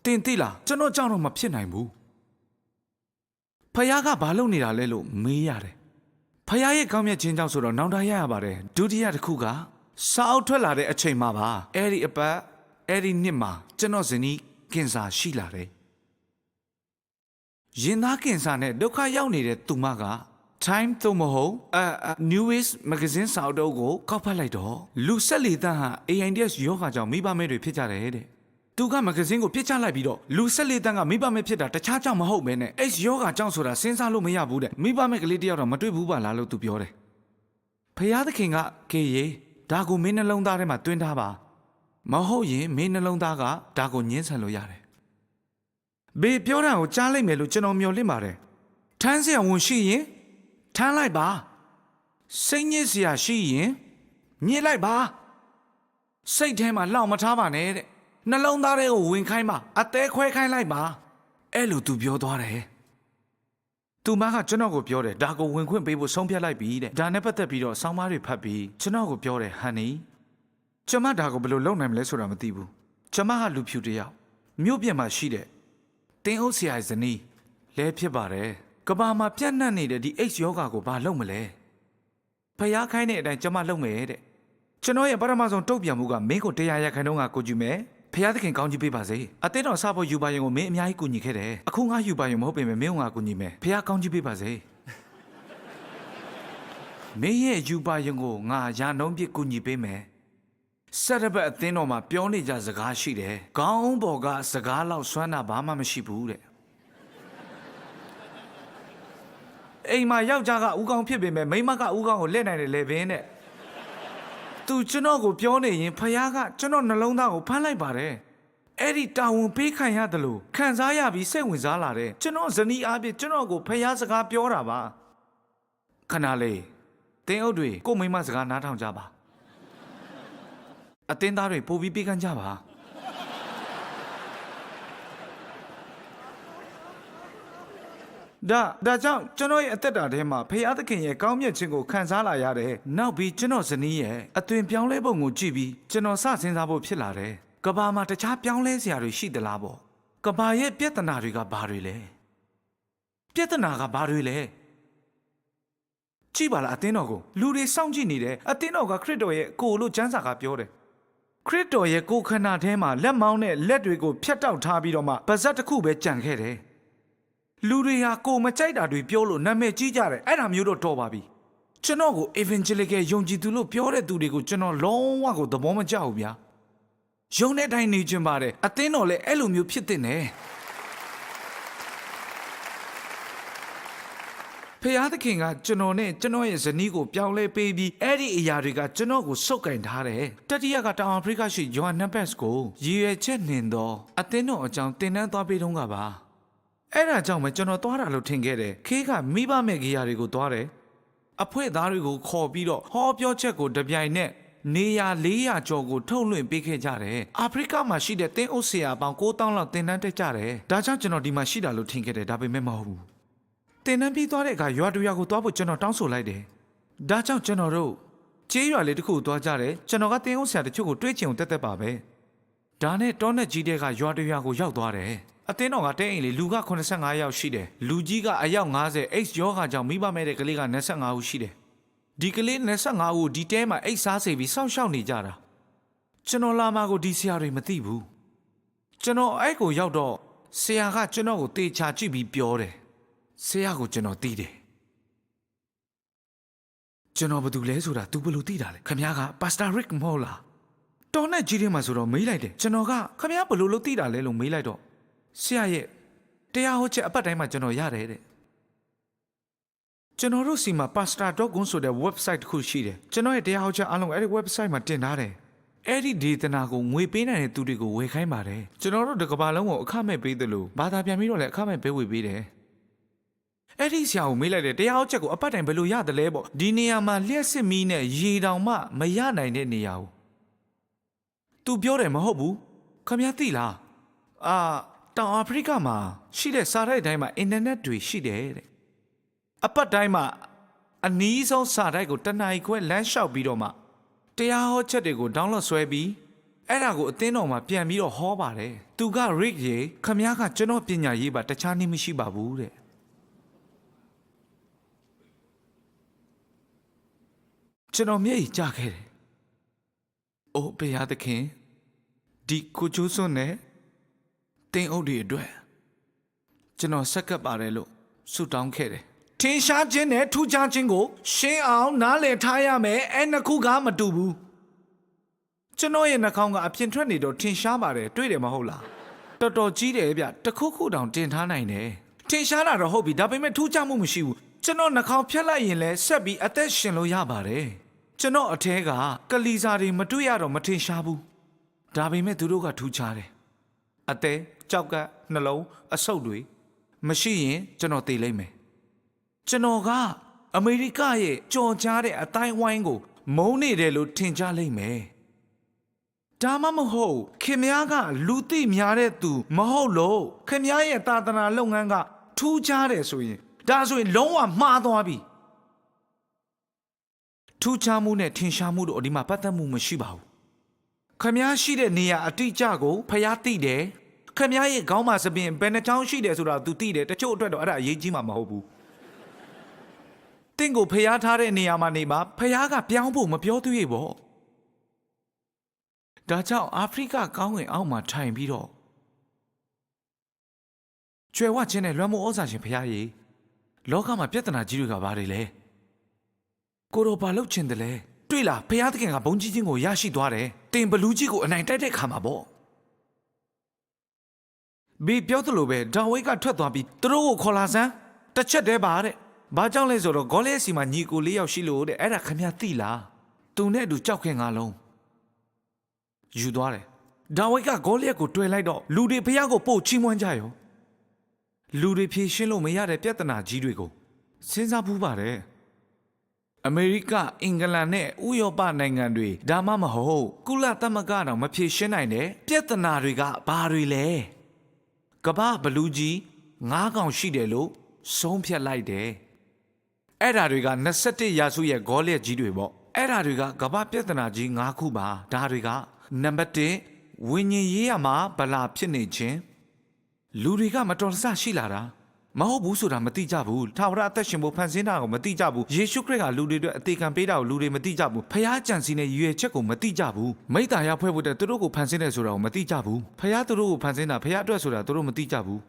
တင်သိလားကျွန်တော်ကြောင့်တော့မဖြစ်နိုင်ဘူးဖျားကဘာလုပ်နေတာလဲလို့မေးရတယ်ဖခင်ရဲ့ကောင်းမြတ်ခြင်းကြောင့်ဆိုတော့နောင်တရရပါတယ်ဒုတိယတစ်ခုကစာအုပ်ထွက်လာတဲ့အချိန်မှာပါအဲ့ဒီအပတ်အဲ့ဒီနှစ်မှာကျွန်တော်ဇနီးကင်ဆာရှိလာတယ် ရင်သားကင်ဆာနဲ့ဒုက္ခရောက်နေတဲ့သူမက Time သို့မဟုတ်News Magazine စာအုပ်တုပ်ကိုကောက်ဖတ်လိုက်တော့လူ14တန်းဟာ AIDS ရောဂါကြောင့်မိဘမဲ့တွေဖြစ်ကြတယ်တဲ့သူကမဂဇင်းကိုပြစ်ချလိုက်ပြီးတော့လူ14တန်းကမိဘမဲ့ဖြစ်တာတခြားကြောင့်မဟုတ်ဘဲနဲ့ AIDS ရောဂါကြောင့်ဆိုတာစဉ်းစားလို့မရဘူးတဲ့မိဘမဲ့ကလေးတယောက်တော့မတွေ့ဘူးပါလားလို့သူပြောတယ်ဖယားသခင်ကကေရေဒါကိုမင်းနှလုံးသားထဲမှာတွင်းထားပါမဟုတ်ရင်မင်းနှလုံးသားကဒါကိုညှင်းဆန်လို့ရတယ်ဘေးပြောတာကိုကြားလိုက်မယ်လို့ကျွန်တော်မျှော်လင့်ပါတယ်ထမ်းเสียဝန်ရှိရင်ထမ်းလိုက်ပါစိတ်ညစ်เสียရှိရင်ညစ်လိုက်ပါစိတ်ထဲမှာလောက်မထားပါနဲ့တဲ့နှလုံးသားထဲကိုဝင်ခိုင်းပါအသေးခွဲခိုင်းလိုက်ပါအဲ့လိုသူပြောသွားတယ်သူမကကျွန်တော်ကိုပြောတယ်ဒါကိုဝင်ခွင့်ပေးဖို့ဆုံးဖြတ်လိုက်ပြီတဲ့ဒါနဲ့ပတ်သက်ပြီးတော့ဆောင်းပါးတွေဖတ်ပြီးကျွန်တော်ကိုပြောတယ်ဟန်နီကျွန်မဒါကိုဘယ်လိုလုပ်နိုင်မလဲဆိုတာမသိဘူးကျွန်မကလူဖြူတယောက်မြို့ပြင်မှာရှိတဲ့တင်းအုပ်ဆရာဇနီးလဲဖြစ်ပါတယ်ကဘာမှာပြန့်နှံ့နေတဲ့ဒီ AIDS ယောဂါကိုဘာလုပ်မလဲဖျားခိုင်းတဲ့အတိုင်းကျွန်မလုပ်မယ်တဲ့ကျွန်တော်ရဲ့ပထမဆုံးတုတ်ပြန်မှုကမင်းကို100ရာခိုင်နှုန်းကကိုကြည့်မယ်ဖျားသခင်ကောင်းကြီးပေးပါစေအသင်းတော်စဖို့ယူပါရင်ကိုမင်းအများကြီးကူညီခဲ့တယ်အခုငါယူပါရင်မဟုတ်ပေမဲ့မင်းကကူညီမယ်ဖျားကောင်းကြီးပေးပါစေမင်းရဲ့ယူပါရင်ကိုငါရာနှုန်းပြကူညီပေးမယ်ဆက်ရပတ်အသင်းတော်မှာပြောနေကြစကားရှိတယ်ခေါင်းပေါ်ကစကားလောက်စွမ်းတာဘာမှမရှိဘူးတဲ့အိမ်မှာယောက်ျားကဥကောင်းဖြစ်ပေမဲ့မိန်းမကဥကောင်းကိုလက်နိုင်တယ်လေဘင်းတဲ့သူကျွန်တော်ကိုပြောနေရင်ဖယားကကျွန်တော်နှလုံးသားကိုဖမ်းလိုက်ပါတယ်အဲ့ဒီတာဝန်ပေးခံရတယ်လို့ခံစားရပြီးစိတ်ဝင်စားလာတယ်ကျွန်တော်ဇနီးအားဖြင့်ကျွန်တော်ကိုဖယားစကားပြောတာပါခဏလေးတင်းအုပ်တွေကိုမိန်းမစကားနားထောင်ကြပါအတင်းသားတွေပို့ပြီးပေးကမ်းကြပါဒါကြောင့်ကျွန်တော်ရဲ့အသက်တာထဲမှာဖယားသခင်ရဲ့ကောင်းမြတ်ခြင်းကိုခံစားလာရတယ်။နောက်ပြီးကျွန်တော်ဇနီးရဲ့အသွင်ပြောင်းလဲပုံကိုကြည့်ပြီးကျွန်တော်စစဉ်းစားဖို့ဖြစ်လာတယ်။ကဘာမှာတခြားပြောင်းလဲစရာတွေရှိသလားပေါ့။ကဘာရဲ့ပြဿနာတွေကဘာတွေလဲ။ပြဿနာကဘာတွေလဲ။ကြည့်ပါလားအသင်းတော်ကိုလူတွေစောင့်ကြည့်နေတယ်။အသင်းတော်ကခရစ်တော်ရဲ့ကိုယ်လို့ကျမ်းစာကပြောတယ်။ခရစ်တော်ရဲ့ကိုယ်ခန္ဓာထဲမှာလက်မောင်းနဲ့လက်တွေကိုဖြတ်တောက်ထားပြီးတော့မှပါးစပ်တစ်ခုပဲကြံခဲ့တယ်။လူတွေဟာကိုမကြိုက်တာတွေပြောလို့နာမည်ကြီးကြတယ်အဲ့ဒါမျိုးတော့တော်ပါပြီကျွန်တော်ကို evangelical ယုံကြည်သူလို့ပြောတဲ့သူတွေကိုကျွန်တော်လုံးဝကိုသဘောမကျဘူးဗျာယုံတဲ့အတိုင်းနေချင်ပါတယ်အသင်းတော်လည်းအဲ့လိုမျိုးဖြစ်တဲ့နဲ့ဖယားသခင်ကကျွန်တော်နဲ့ကျွန်တော်ရဲ့ဇနီးကိုပြောင်းလဲပေးပြီးအဲ့ဒီအရာတွေကကျွန်တော်ကိုစုပ်ကင်ထားတယ်တတိယကတောင်အာဖရိကရှိဂျိုဟန်နဘတ်ကိုရည်ရွယ်ချက်နှင်တော့အသင်းတော်အကြောင်းတင်နန်းသွားပေးတော့ကပါအဲ့ဒါကြောင့်ပဲကျွန်တော်သွားတာလို့ထင်ခဲ့တယ်ခေးကမိဘမဲ့ကြီးရာတွေကိုသွားတယ်အဖွဲသားတွေကိုခေါ်ပြီးတော့ဟောပြောချက်ကိုတပြိုင်နက်နေရ400ကျော်ကိုထုတ်လွှင့်ပေးခဲ့ကြတယ်အာဖရိကမှာရှိတဲ့တင်းအုပ်ဆရာပေါင်း9000လောက်တင်တန်းတက်ကြတယ်ဒါကြောင့်ကျွန်တော်ဒီမှာရှိတာလို့ထင်ခဲ့တယ်ဒါပေမဲ့မဟုတ်ဘူးတင်တန်းပြီးသွားတဲ့အခါရွာတူရွာကိုသွားဖို့ကျွန်တော်တောင်းဆိုလိုက်တယ်ဒါကြောင့်ကျွန်တော်တို့ကျေးရွာလေးတစ်ခုကိုသွားကြတယ်ကျွန်တော်ကတင်းအုပ်ဆရာတချို့ကိုတွေးချင်အောင်တက်ပါပဲဒါနဲ့တောနဲ့ကြီးတဲ့ကရွာတူရွာကိုရောက်သွားတယ်အသင်းတော်ကတဲအိမ်လေလူက85ယောက်ရှိတယ်လူကြီးကအယောက်90 AIDS ယောဂါကြောင့်မိဘမဲ့တဲ့ကလေးက25ဦးရှိတယ်ဒီကလေး25ဦးဒီတဲမှာအိတ်စားစေပြီးစောင့်ရှောက်နေကြတာကျွန်တော်လာမှကိုဒီဆရာတွေမသိဘူးကျွန်တော်အဲ့ကိုရောက်တော့ဆရာကကျွန်တော်ကိုတေချာကြည့်ပြီးပြောတယ်ဆရာကိုကျွန်တော်သိတယ်ကျွန်တော်ဘာတူလဲဆိုတာ तू ဘယ်လိုသိတာလဲခင်ဗျားကပါစတာရစ်မဟုတ်လားတော်နဲ့ကြီးတယ်မှာဆိုတော့မေးလိုက်တယ်ကျွန်တော်ကခင်ဗျားဘယ်လိုလုပ်သိတာလဲလို့မေးလိုက်တော့ဆရာရဲ့တရားဟောချက်အပတ်တိုင်းမှာကျွန်တော်ရတယ်တဲ့ကျွန်တော်တို့စီမှာ pastor.com ဆိုတဲ့ website တစ်ခုရှိတယ်ကျွန်တော်ရဲ့တရားဟောချက်အားလုံးအဲ့ဒီ website မှာတင်ထားတယ်အဲ့ဒီဒေသနာကိုငွေပေးနိုင်တဲ့သူတွေကိုဝယ်ခိုင်းပါတယ်ကျွန်တော်တို့တစ်ကမ္ဘာလုံးကိုအခမဲ့ပေးတယ်လို့ဘာသာပြန်ပြီးတော့လည်းအခမဲ့ပေးဝေပေးတယ်အဲ့ဒီဆရာကိုမေးလိုက်တယ်တရားဟောချက်ကိုအပတ်တိုင်းဘယ်လိုရတယ်လဲပေါ့ဒီနေရာမှာလျှက်စစ်မီးနဲ့ရေတောင်မှမရနိုင်တဲ့နေရာကို तू ပြောတယ်မဟုတ်ဘူးခင်ဗျားသိလားတောင်အာဖရိကမှာရှိတဲ့စာတိုက်တိုင်းမှာအင်တာနက်တွေရှိတယ်တဲ့အပတ်တိုင်းမှာအနည်းဆုံးစာတိုက်ကိုတနအီခွဲလမ်းလျှောက်ပြီးတော့မှတရားဟောချက်တွေကို download ဆွဲပြီးအဲ့ဒါကိုအသင်းတော်မှာပြန်ပြီးတော့ဟောပါတယ်သူက Rick ရေခမည်းကကျွန်တော်ပညာရေးပါတခြားနည်းမရှိပါဘူးတဲ့ကျွန်တော်မျက်ရည်ကျခဲ့တယ်အိုးဘုရားသခင်ဒီကိုကျိုးစွန်းနဲ့တင်းအုပ်တွေအတွက် ကျွန်တော်ဆက်ကပ်ပါတယ်လို့ဆုတောင်းခဲ့တယ်ထင်ရှားခြင်းနဲ့ထူးခြားခြင်းကိုရှင်းအောင်နားလည်ထားရမယ်အဲ့နှစ်ခုကမတူဘူးကျွန်တော်ရဲ့နှာခေါင်းကအပြင်ထွက်နေတော့ထင်ရှားပါတယ်တွေ့တယ်မဟုတ်လားတော်တော်ကြီးတယ်ဗျတခုခုတောင်တင်ထားနိုင်တယ်ထင်ရှားတာတော့ဟုတ်ပြီဒါပေမဲ့ထူးခြားမှုမရှိဘူးကျွန်တော်နှာခေါင်းဖြတ်လိုက်ရင်လည်းဆက်ပြီးအသက်ရှင်လို့ရပါတယ်ကျွန်တော်အထဲကကလီစာတွေမတွေ့ရတော့မထင်ရှားဘူးဒါပေမဲ့သူတို့ကထူးခြားတယ်အသေးကြောက်ကနှလုံးအဆုပ်တွေမရှိရင်ကျွန်တော်သိလိမ့်မယ်ကျွန်တော်ကအမေရိကရဲ့ကြော်ကြားတဲ့အတိုင်းဝိုင်းကိုမုန်းနေတယ်လို့ထင်ကြလိမ့်မယ်ဒါမှမဟုတ်ခင်များကလူသိများတဲ့သူမဟုတ်လို့ခင်များရဲ့သာသနာလုပ်ငန်းကထူးခြားတယ်ဆိုရင်ဒါဆိုရင်လုံးဝမှားသွားပြီထူးခြားမှုနဲ့ထင်ရှားမှုတို့ဒီမှာပတ်သက်မှုမရှိပါဘူးခင်များရှိတဲ့နေရာအတိအကျကိုဖျားသိတယ်ခင်များရဲ့ခေါင်းမှာစပင်ဘယ်နှချောင်းရှိတယ်ဆိုတာသူသိတယ်တချို့အတွက်တော့အဲ့ဒါအရေးကြီးမှာမဟုတ်ဘူးတင့်ကိုဖျားထားတဲ့နေရာမှာနေမှာဖျားကပြောင်းဖို့မပြောသေးဘူးပေါ့ဒါကြောင့်အာဖရိကကောင်းကင်အောက်မှာထိုင်ပြီးတော့ကျွယ်ဝခြင်းနဲ့လွမ်းမိုးဩဇာရှင်ဖျားကြီးလောကမှာပြဿနာကြီးတွေကဘာတွေလဲကိုရောဘာလုပ်ချင်တယ်လဲတွေ့လားဖျားသခင်ကဘုန်းကြီးချင်းကိုရရှိသွားတယ်တင်ဘလူးကြီးကိုအနိုင်တိုက်တဲ့ခါမှာပေါ့ဘီပြောသလိုပဲဒါဝိတ်ကထွက်သွားပြီးသူတို့ကိုခေါ်လာစမ်းတစ်ချက်တည်းပါတဲ့ဘာကြောင့်လဲဆိုတော့ဂေါလိယစီမှာညီကို၄ယောက်ရှိလို့တဲ့အဲ့ဒါခင်ဗျာသိလားသူနဲ့အတူကြောက်ခင်ငါလုံးယူသွားတယ်ဒါဝိတ်ကဂေါလိယကိုတွေ့လိုက်တော့လူတွေဖျားကိုပို့ချီးမွမ်းကြရောလူတွေဖြေရှင်းလို့မရတဲ့ပြဿနာကြီးတွေကိုစဉ်းစားပူးပါတယ်အမေရိကအင်္ဂလန်နဲ့ဥရောပနိုင်ငံတွေဒါမှမဟုတ်ကုလသမဂ္ဂတော့မဖြေရှင်းနိုင်တဲ့ပြဿနာတွေကဘာတွေလဲကမ္ဘာဘလူးကြီး9កောင်ရှိတယ်လို့ဆုံးဖြတ်လိုက်တယ်အဲ့ဓာတွေက21ရာစုရဲ့ဂေါလိယကြီးတွေပေါ့အဲ့ဓာတွေကကမ္ဘာပြဿနာကြီး9ခုပါဒါတွေကနံပါတ်1ဝိညာဉ်ရေးရမှာဗလာဖြစ်နေခြင်းလူတွေကမတော်တဆရှိလာတာမဟုတ်ဘူးဆိုတာမသိကြဘူးထာဝရအသက်ရှင်ဖို့ဖန်ဆင်းတာကိုမသိကြဘူးယေရှုခရစ်ကလူတွေအတွက်အသေးခံပေးတာကိုလူတွေမသိကြဘူးဖခင်ကြံစီနဲ့ရည်ရွယ်ချက်ကိုမသိကြဘူးမိသားရဖွဲ့ဖို့တဲ့သူတို့ကိုဖန်ဆင်းတယ်ဆိုတာကိုမသိကြဘူးဖခင်သူတို့ကိုဖန်ဆင်းတာဖခင်အတွက်ဆိုတာသူတို့မသိကြဘူး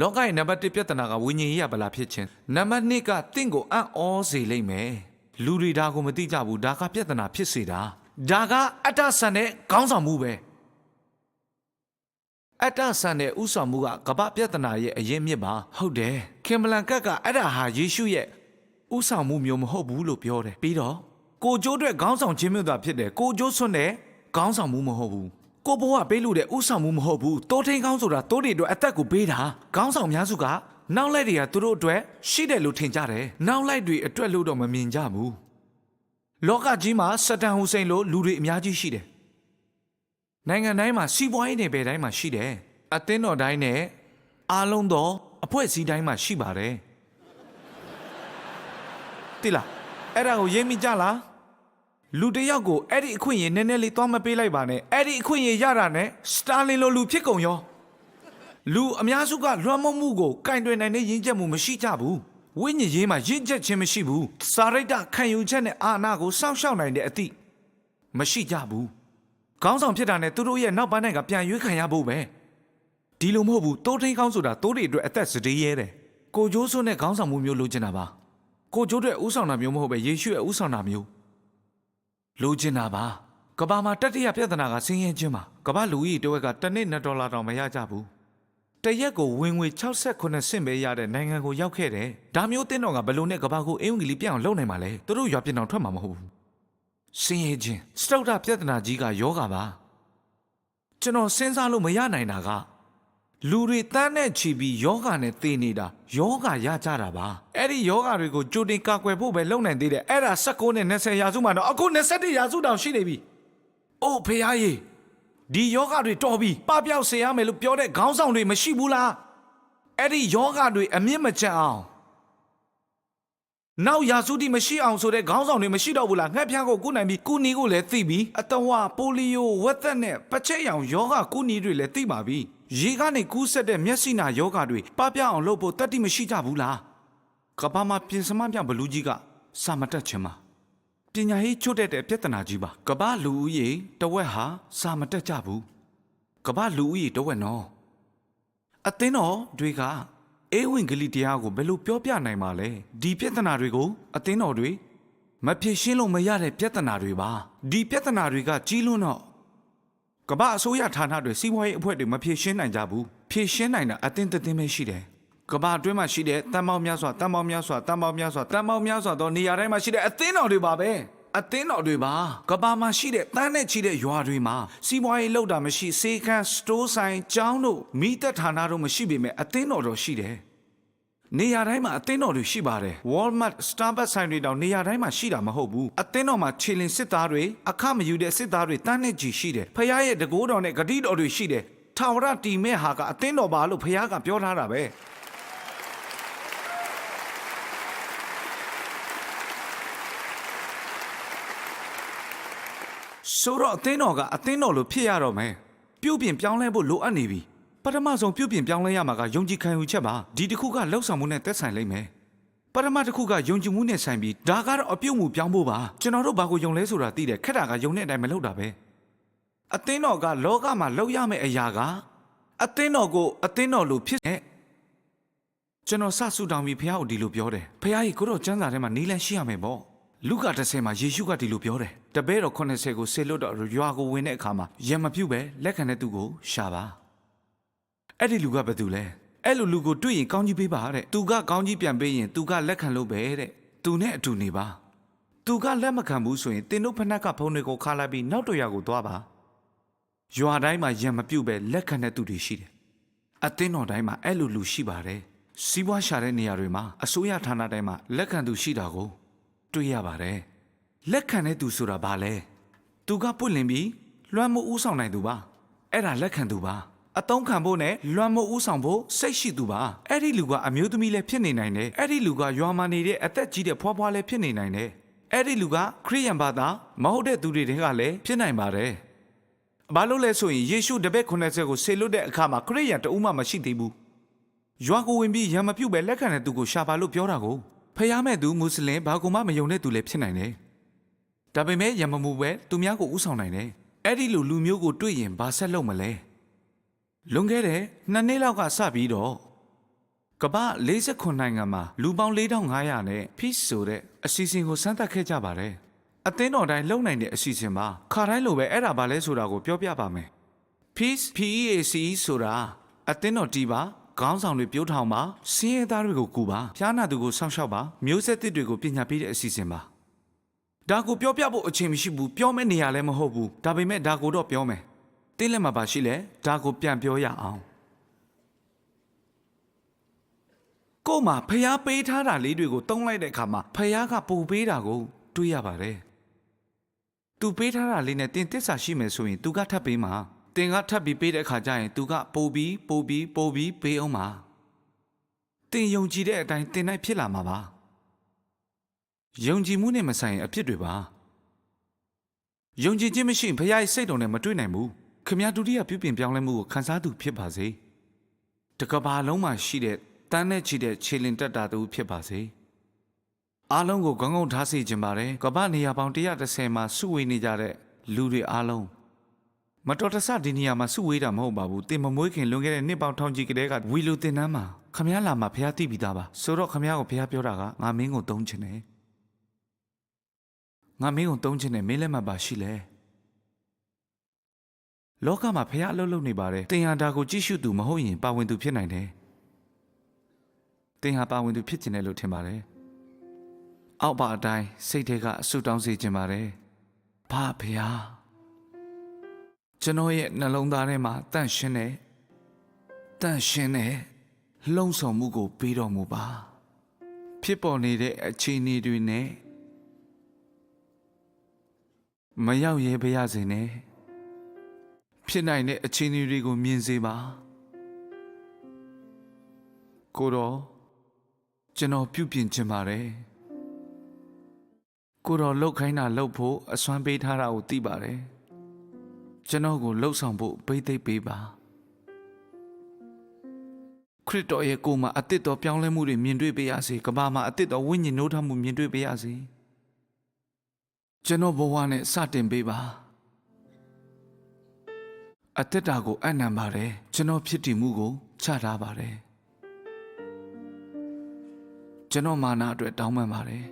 လောကရဲ့နံပါတ်1ပြဿနာကဝိညာဉ်ရေးရဗလာဖြစ်ခြင်းနံပါတ်2ကတင့်ကိုအံ့ဩစေလိမ့်မယ်လူတွေဒါကိုမသိကြဘူးဒါကပြဿနာဖြစ်စေတာဒါကအတ္တဆန်တဲ့ခေါင်းဆောင်မှုပဲအတ္တဆန်တဲ့ဥဆောင်မှုကကမ္ဘာပြဿနာရဲ့အရင်းမြစ်ပါဟုတ်တယ်ခင်မလန်ကတ်ကအဲ့ဒါဟာယေရှုရဲ့ဥဆောင်မှုမျိုးမဟုတ်ဘူးလို့ပြောတယ်ပြီးတော့ကိုကျိုးအတွက်ခေါင်းဆောင်ခြင်းမျိုးသာဖြစ်တယ်ကိုကျိုးဆွတဲ့ခေါင်းဆောင်မှုမဟုတ်ဘူးကိုဘိုးကပေးလို့တဲ့ဥဆောင်မှုမဟုတ်ဘူးတိုးထိန်ခေါင်းဆိုတာတိုးတွေအတွက်အသက်ကိုပေးတာခေါင်းဆောင်များစုကနောက်လိုက်တွေကသူတို့အတွက်ရှိတယ်လို့ထင်ကြတယ်နောက်လိုက်တွေအတွက်လို့တော့မမြင်ကြဘူးလောကကြီးမှာစတန်ဟူစိန်လို့လူတွေအများကြီးရှိတယ်နိုင်ငံတိုင်းမှာစီးပွားရေးနယ်ပယ်တိုင်းမှာရှိတယ်အသင်းတော်တိုင်းနဲ့အားလုံးသောအဖွဲ့အစည်းတိုင်းမှာရှိပါတယ်တိလားအဲ့ဒါကိုရေးမိကြလားလူတစ်ယောက်ကိုအဲ့ဒီအခွင့်အရေးနည်းနည်းလေးသွားမပေးလိုက်ပါနဲ့အဲ့ဒီအခွင့်အရေးရတာနဲ့စတာလင်လိုလူဖြစ်ကုန်ရောလူအများစုကလွှမ်းမိုးမှုကိုကင်တွယ်နိုင်တဲ့ရင်းချက်မှုမရှိကြဘူးဝိညာဉ်ရေးမှာရင်းချက်ခြင်းမရှိဘူးစာရိတ္တခံယူချက်နဲ့အာဏာကိုစောင့်ရှောက်နိုင်တဲ့အသည့်မရှိကြဘူးခေါင်းဆောင်ဖြစ်တာနဲ့သူတို့ရဲ့နောက်ပိုင်းကပြန်ရွေးခံရဖို့ပဲဒီလိုမဟုတ်ဘူးတိုးထိန်ခေါင်းဆိုတာတိုးတွေအတွက်အသက်စတေးရဲတယ်ကိုကျိုးစွန်းတဲ့ခေါင်းဆောင်မှုမျိုးလိုချင်တာပါကိုကျိုးတဲ့ဥဆောင်တာမျိုးမဟုတ်ပဲယေရှုရဲ့ဥဆောင်တာမျိုးလိုချင်တာပါကမ္ဘာမှာတတိယပြဿနာကဆင်းရဲခြင်းပါကမ္ဘာလူကြီးတဝက်ကတစ်နှစ်$2တောင်မရကြဘူးတရက်ကိုဝင်ငွေ68ဆင့်ပဲရတဲ့နိုင်ငံကိုရောက်ခဲ့တယ်ဒါမျိုးတင်းတော်ကဘလို့နဲ့ကမ္ဘာကိုအင်္ဂလိပ်ပြအောင်လုပ်နိုင်မှာလဲသူတို့ရွာပြင်အောင်ထွက်မှာမဟုတ်ဘူးဆင်းရဲခြင်းစတုတ္ထပြဿနာကြီးကယောဂပါကျွန်တော်စဉ်းစားလို့မရနိုင်တာကလူတွေတန်းနဲ့ချီပြီးယောဂနဲ့သေနေတာယောဂရကြတာပါအဲ့ဒီယောဂတွေကိုကြိုတင်ကာကွယ်ဖို့ပဲလုပ်နိုင်သေးတယ်အဲ့ဒါ19နဲ့20ရာစုမှာတော့အခု21ရာစုတောင်ရှိနေပြီအိုးဖေရားကြီးဒီယောဂတွေတော်ပြီပပျောက်စေရမယ်လို့ပြောတဲ့ခေါင်းဆောင်တွေမရှိဘူးလားအဲ့ဒီယောဂတွေအမြင့်မကျန်အောင်နောက်ရာစုတိမရှိအောင်ဆိုတဲ့ခေါင်းဆောင်တွေမရှိတော့ဘူးလားငှက်ဖျားကိုကုနိုင်ပြီးကုနီကိုလည်းသိပြီးအတဝပိုလီယိုဝက်သက်နဲ့ပချက်ရောင်ယောဂကုနီတွေလည်းသိပါပြီရေကနေကူးဆက်တဲ့မျက်စိနာယောဂတွေပပျောက်အောင်လုပ်ဖို့တတ်တိမရှိကြဘူးလားကဘာမှာပြင်စမပြဘလူးကြီးကစာမတက်ခြင်းပါပညာရေးချွတ်တဲ့ပြဿနာကြီးပါကဘာလူဦးရေတဝက်ဟာစာမတက်ကြဘူးကဘာလူဦးရေတဝက်နော် အသင်းတော်တွေကအေးဝင်ဂလိတရားကိုဘယ်လိုပြောပြနိုင်မှာလဲဒီပြဿနာတွေကိုအသင်းတော်တွေမဖြေရှင်းလို့မရတဲ့ပြဿနာတွေပါဒီပြဿနာတွေကကြီးလွန်းတော့ကမ္ဘာအစိုးရဌာနတွေစီးပွားရေးအဖွဲ့တွေမဖြေရှင်းနိုင်ကြဘူးဖြေရှင်းနိုင်တာအသင်းတစ်သင်းပဲရှိတယ်ကမ္ဘာအတွင်းမှာရှိတဲ့တန်ပေါင်းများစွာသောနေရာတိုင်းမှာရှိတဲ့အသင်းတော်တွေပါပဲအသင်းတော်တွေပါကမ္ဘာမှာရှိတဲ့တန်းနဲ့ချီတဲ့ရွာတွေမှာစီးပွားရေးလုပ်တာမရှိစေခန်းစတိုးဆိုင်ကျောင်းတို့မိသက်ဌာနတို့မရှိပေမဲ့အသင်းတော်တော့ရှိတယ်နေရာတိုင်းမှာအသင်းတော်တွေရှိပါတယ် Walmart Starbucks ဆိုင်တွေတောင်နေရာတိုင်းမှာရှိတာမဟုတ်ဘူးအသင်းတော်မှာခြေလင်စစ်သားတွေအခမယူတဲ့စစ်သားတွေတန်းနဲ့ချီရှိတယ်ဖခင်ရဲ့တကိုးတော်နဲ့ဂတိတော်တွေရှိတယ်ထာဝရတည်မဲ့ဟာကအသင်းတော်ပါလို့ဖခင်ကပြောထားတာပဲဆိုတော့အသင်းတော်ကအသင်းတော်လို့ဖြစ်ရတော့မယ်ပြုပြင်ပြောင်းလဲဖို့လိုအပ်နေပြီပထမဆုံးပြုပြင်ပြောင်းလဲရမှာကယုံကြည်ခံယူချက်ပါဒီတစ်ခုကလှုပ်ဆောင်မှုနဲ့သက်ဆိုင်လိမ့်မယ်ပထမတစ်ခုကယုံကြည်မှုနဲ့ဆိုင်ပြီးဒါကတော့အပြုတ်မှုပြောင်းဖို့ပါကျွန်တော်တို့ဘာကိုယုံလဲဆိုတာသိတယ်ခက်တာကယုံတဲ့အတိုင်းမလုပ်တာပဲအသင်းတော်ကလောကမှာလုပ်ရမယ့်အရာကအသင်းတော်ကိုအသင်းတော်လို့ဖြစ်နေကျွန်တော်စဆူတောင်းပြီးဖခင်ကိုဒီလိုပြောတယ်ဖခင်ကြီးကိုတော့ကျမ်းစာထဲမှာနီးလန်းရှိရမယ်ပေါ့လူက30မှာယေရှုကဒီလိုပြောတယ်တပည့်တော်80ကိုဆေလွတ်တော့ရွာကိုဝင်တဲ့အခါမှာရံမပြုတ်ပဲလက်ခံတဲ့သူကိုရှာပါအဲ့ဒီလူကဘာတူလဲအဲ့လိုလူကိုတွေ့ရင်ကောင်းကြီးပေးပါတဲ့သူကကောင်းကြီးပြန်ပေးရင်သူကလက်ခံလို့ပဲတဲ့သူနဲ့အတူနေပါသူကလက်မခံဘူးဆိုရင်တင်တို့ဖနက်ကဖုံတွေကိုခါလိုက်ပြီးနောက်တစ်ရွာကိုသွားပါရွာတိုင်းမှာရံမပြုတ်ပဲလက်ခံတဲ့သူတွေရှိတယ်အသင်းတော်တိုင်းမှာအဲ့လိုလူရှိပါတယ်စီးပွားရှာတဲ့နေရာတွေမှာအစိုးရဌာနတိုင်းမှာလက်ခံသူရှိတာကိုတွေ့ရပါတယ်လက်ခံတဲ့သူဆိုတာဘာလဲသူကပွင့်လင်းပြီးလွှမ်းမိုးဥဆောင်နိုင်သူပါအဲ့ဒါလက်ခံသူပါအတုံးခံဖို့နဲ့လွှမ်းမိုးဥဆောင်ဖို့စိတ်ရှိသူပါအဲ့ဒီလူကအမျိုးသမီးလည်းဖြစ်နေနိုင်တယ်အဲ့ဒီလူကရွာမှာနေတဲ့အသက်ကြီးတဲ့ဖွားဖွားလည်းဖြစ်နေနိုင်တယ်အဲ့ဒီလူကခရစ်ယာန်ဘာသာမဟုတ်တဲ့သူတွေကလည်းဖြစ်နိုင်ပါတယ်ဘာလို့လဲဆိုရင်ယေရှုတပည့်90ကိုဆေလွတ်တဲ့အခါမှာခရစ်ယာန်တဦးမှမရှိသေးဘူးရွာကိုဝင်ပြီးရံမပြုတ်ပဲလက်ခံတဲ့သူကိုရှာပါလို့ပြောတာကိုဖျားမဲ့သူမွတ်စလင်ဘာကူမှမယုံတဲ့သူလည်းဖြစ်နိုင်တယ်ဒါပေမဲ့ရံမမှုပဲသူများကိုဥဆောင်နိုင်တယ်အဲ့ဒီလူမျိုးကိုတွေ့ရင်ဘာဆက်လုပ်မလဲလွန်ခဲ့တဲ့2 နှစ်လောက်ကစပြီးတော့ကမ္ဘာ49နိုင်ငံမှာလူပေါင်း4500နဲ့ Peace ဆိုတဲ့အစီအစဉ်ကိုစမ်းသပ်ခဲ့ကြပါတယ်အသင်းတော်တိုင်းလုပ်နိုင်တဲ့အစီအစဉ်ပါခါတိုင်းလိုပဲအဲ့ဒါဘာလဲဆိုတာကိုပြောပြပါမယ် Peace PEAC ဆိုတာအသင်းတော်တီးပါခေါင်းဆောင်တွေပြိုးထောင်ပါစင်းရဲသားတွေကိုကူပါဖျားနာသူကိုစောင့်ရှောက်ပါမျိုးဆက်သစ်တွေကိုပညာပေးတဲ့အစီအစဉ်ပါဒါကိုပြောပြဖို့အချိန်မရှိဘူးပြောမယ့်နေရာလည်းမဟုတ်ဘူးဒါပေမဲ့ဒါကိုတော့ပြောမယ်တင်းလက်မှာပါရှိလဲဒါကိုပြန်ပြောရအောင်ကို့မှာဖျားပေးထားတာလေးတွေကိုတုံးလိုက်တဲ့အခါမှာဖျားကပူပေးတာကိုတွေးရပါတယ်သူပေးထားတာလေးနဲ့တင်းတစ္ဆာရှိမယ်ဆိုရင်သူကထပ်ပေးမှာတင်ကထပ်ပြီးပေးတဲ့အခါကျရင်သူကပို့ပြီးပေးအောင်ပါတင်ယုံကြည်တဲ့အတိုင်းတင်နိုင်ဖြစ်လာမှာပါယုံကြည်မှုနဲ့မဆိုင်အဖြစ်တွေပါယုံကြည်ခြင်းမရှိရင်ဘုရားရဲ့စိတ်တော်နဲ့မတွေ့နိုင်ဘူးခမည်းဒုတိယပြုပြင်ပြောင်းလဲမှုကိုခန်းစားသူဖြစ်ပါစေတကဘာလုံးမှာရှိတဲ့တန်းနဲ့ချီတဲ့ခြေလင်တက်တာသူဖြစ်ပါစေအားလုံးကိုခေါင်းငုံထားစေခြင်းပါတယ်ကမ္ဘာနေရာပေါင်း130မှာစုဝေးနေကြတဲ့လူတွေအားလုံးမတော်တဆဒီနေရာမှာစုဝေးတာမဟုတ်ပါဘူးတင်မမွေးခင်လွန်ခဲ့တဲ့နှစ်ပေါင်းထောင်ချီကတည်းကဝီလူတင်နန်းမှာခမည်းလာမှာဘုရားသိပြီးသားပါဆိုတော့ခမည်းကိုဘုရားပြောတာကငါမင်းကိုသုံးချင်တယ်ငါမင်းကိုသုံးချင်တယ်မင်းလည်းမပါရှိလဲလောကမှာဘုရားအလုပ်လုပ်နေပါတယ်တင်ဟာဒါကိုကြည့်ရှုသူမဟုတ်ရင်ပါဝင်သူဖြစ်နိုင်တယ်တင်ဟာပါဝင်သူဖြစ်ကျင်တယ်လို့ထင်ပါတယ်အောက်ပါအတိုင်းစိတ်ထဲကအဆုတောင်းစေချင်ပါတယ်ဘာဘုရားကျွန်တော်ရဲ့နှလုံးသားထဲမှာတန့်ရှင်းတဲ့လှုံ့ဆော်မှုကိုပေးတော်မူပါဖြစ်ပေါ်နေတဲ့အခြေအနေတွေနဲ့မရောက်ရဲပါရစေနဲ့ဖြစ်နိုင်တဲ့အခြေအနေတွေကိုမြင်စေပါကိုတော်ကျွန်တော်ပြုပြင်ချင်ပါတယ်ကိုတော်လှုပ်ခိုင်းတာလှုပ်ဖို့အစွမ်းပေးထားတာကိုသိပါတယ်ကျွန်တော်ကိုလှုပ်ဆောင်ဖို့ပိတ်သိပ်ပေးပါခရစ်တော်ရဲ့ကိုယ်မှာအသစ်တော်ပြောင်းလဲမှုတွေမြင်တွေ့ပေးရစေကမ္ဘာမှာအသစ်တော်ဝိညာဉ်နှိုးထမှုမြင်တွေ့ပေးရစေကျွန်တော်ဘဝနဲ့စတင်ပေးပါအသက်တာကိုအနံပါတယ်ကျွန်တော်ဖြစ်တည်မှုကို ချထားပါတယ်ကျွန်တော်မာနအတွက်တောင်းပန်ပါတယ်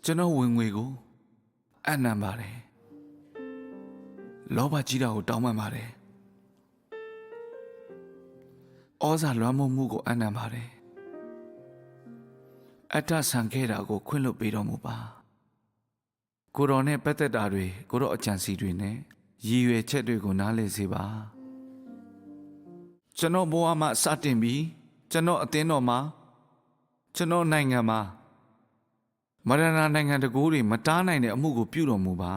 ကျွန်တော်ဝင်ငွေကိုအနံပါတယ်လောဘကြီးတာကိုတောင်းပန်ပါတယ်ဩဇာလွှမ်းမိုးမှုကိုအနံပါတယ်အတ္တဆံခဲ့တာကိုခွင့်လွှတ်ပေးတော်မူပါကိုတော်နဲ့ပတ်သက်တာတွေကိုတော်အကြံစီတွေနဲ့ရည်ရွယ်ချက်တွေကိုနားလည်စေပါကျွန်တော်ဘဝမှာစတင်ပြီးကျွန်တော်အသင်းတော်မှာကျွန်တော်နိုင်ငံမှာမရဏနိုင်ငံတကူတွေမတားနိုင်တဲ့အမှုကိုပြုတော်မူပါ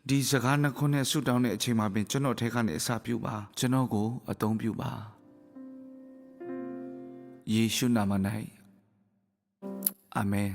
ဒီစကားနှစ်ခုနဲ့ဆုတောင်းတဲ့အချိန်မှာပင်ကျွန်တော်ထဲကနေအစာပြုပါကျွန်တော်ကိုအသုံးပြုပါယေရှုနာမ၌အာမင်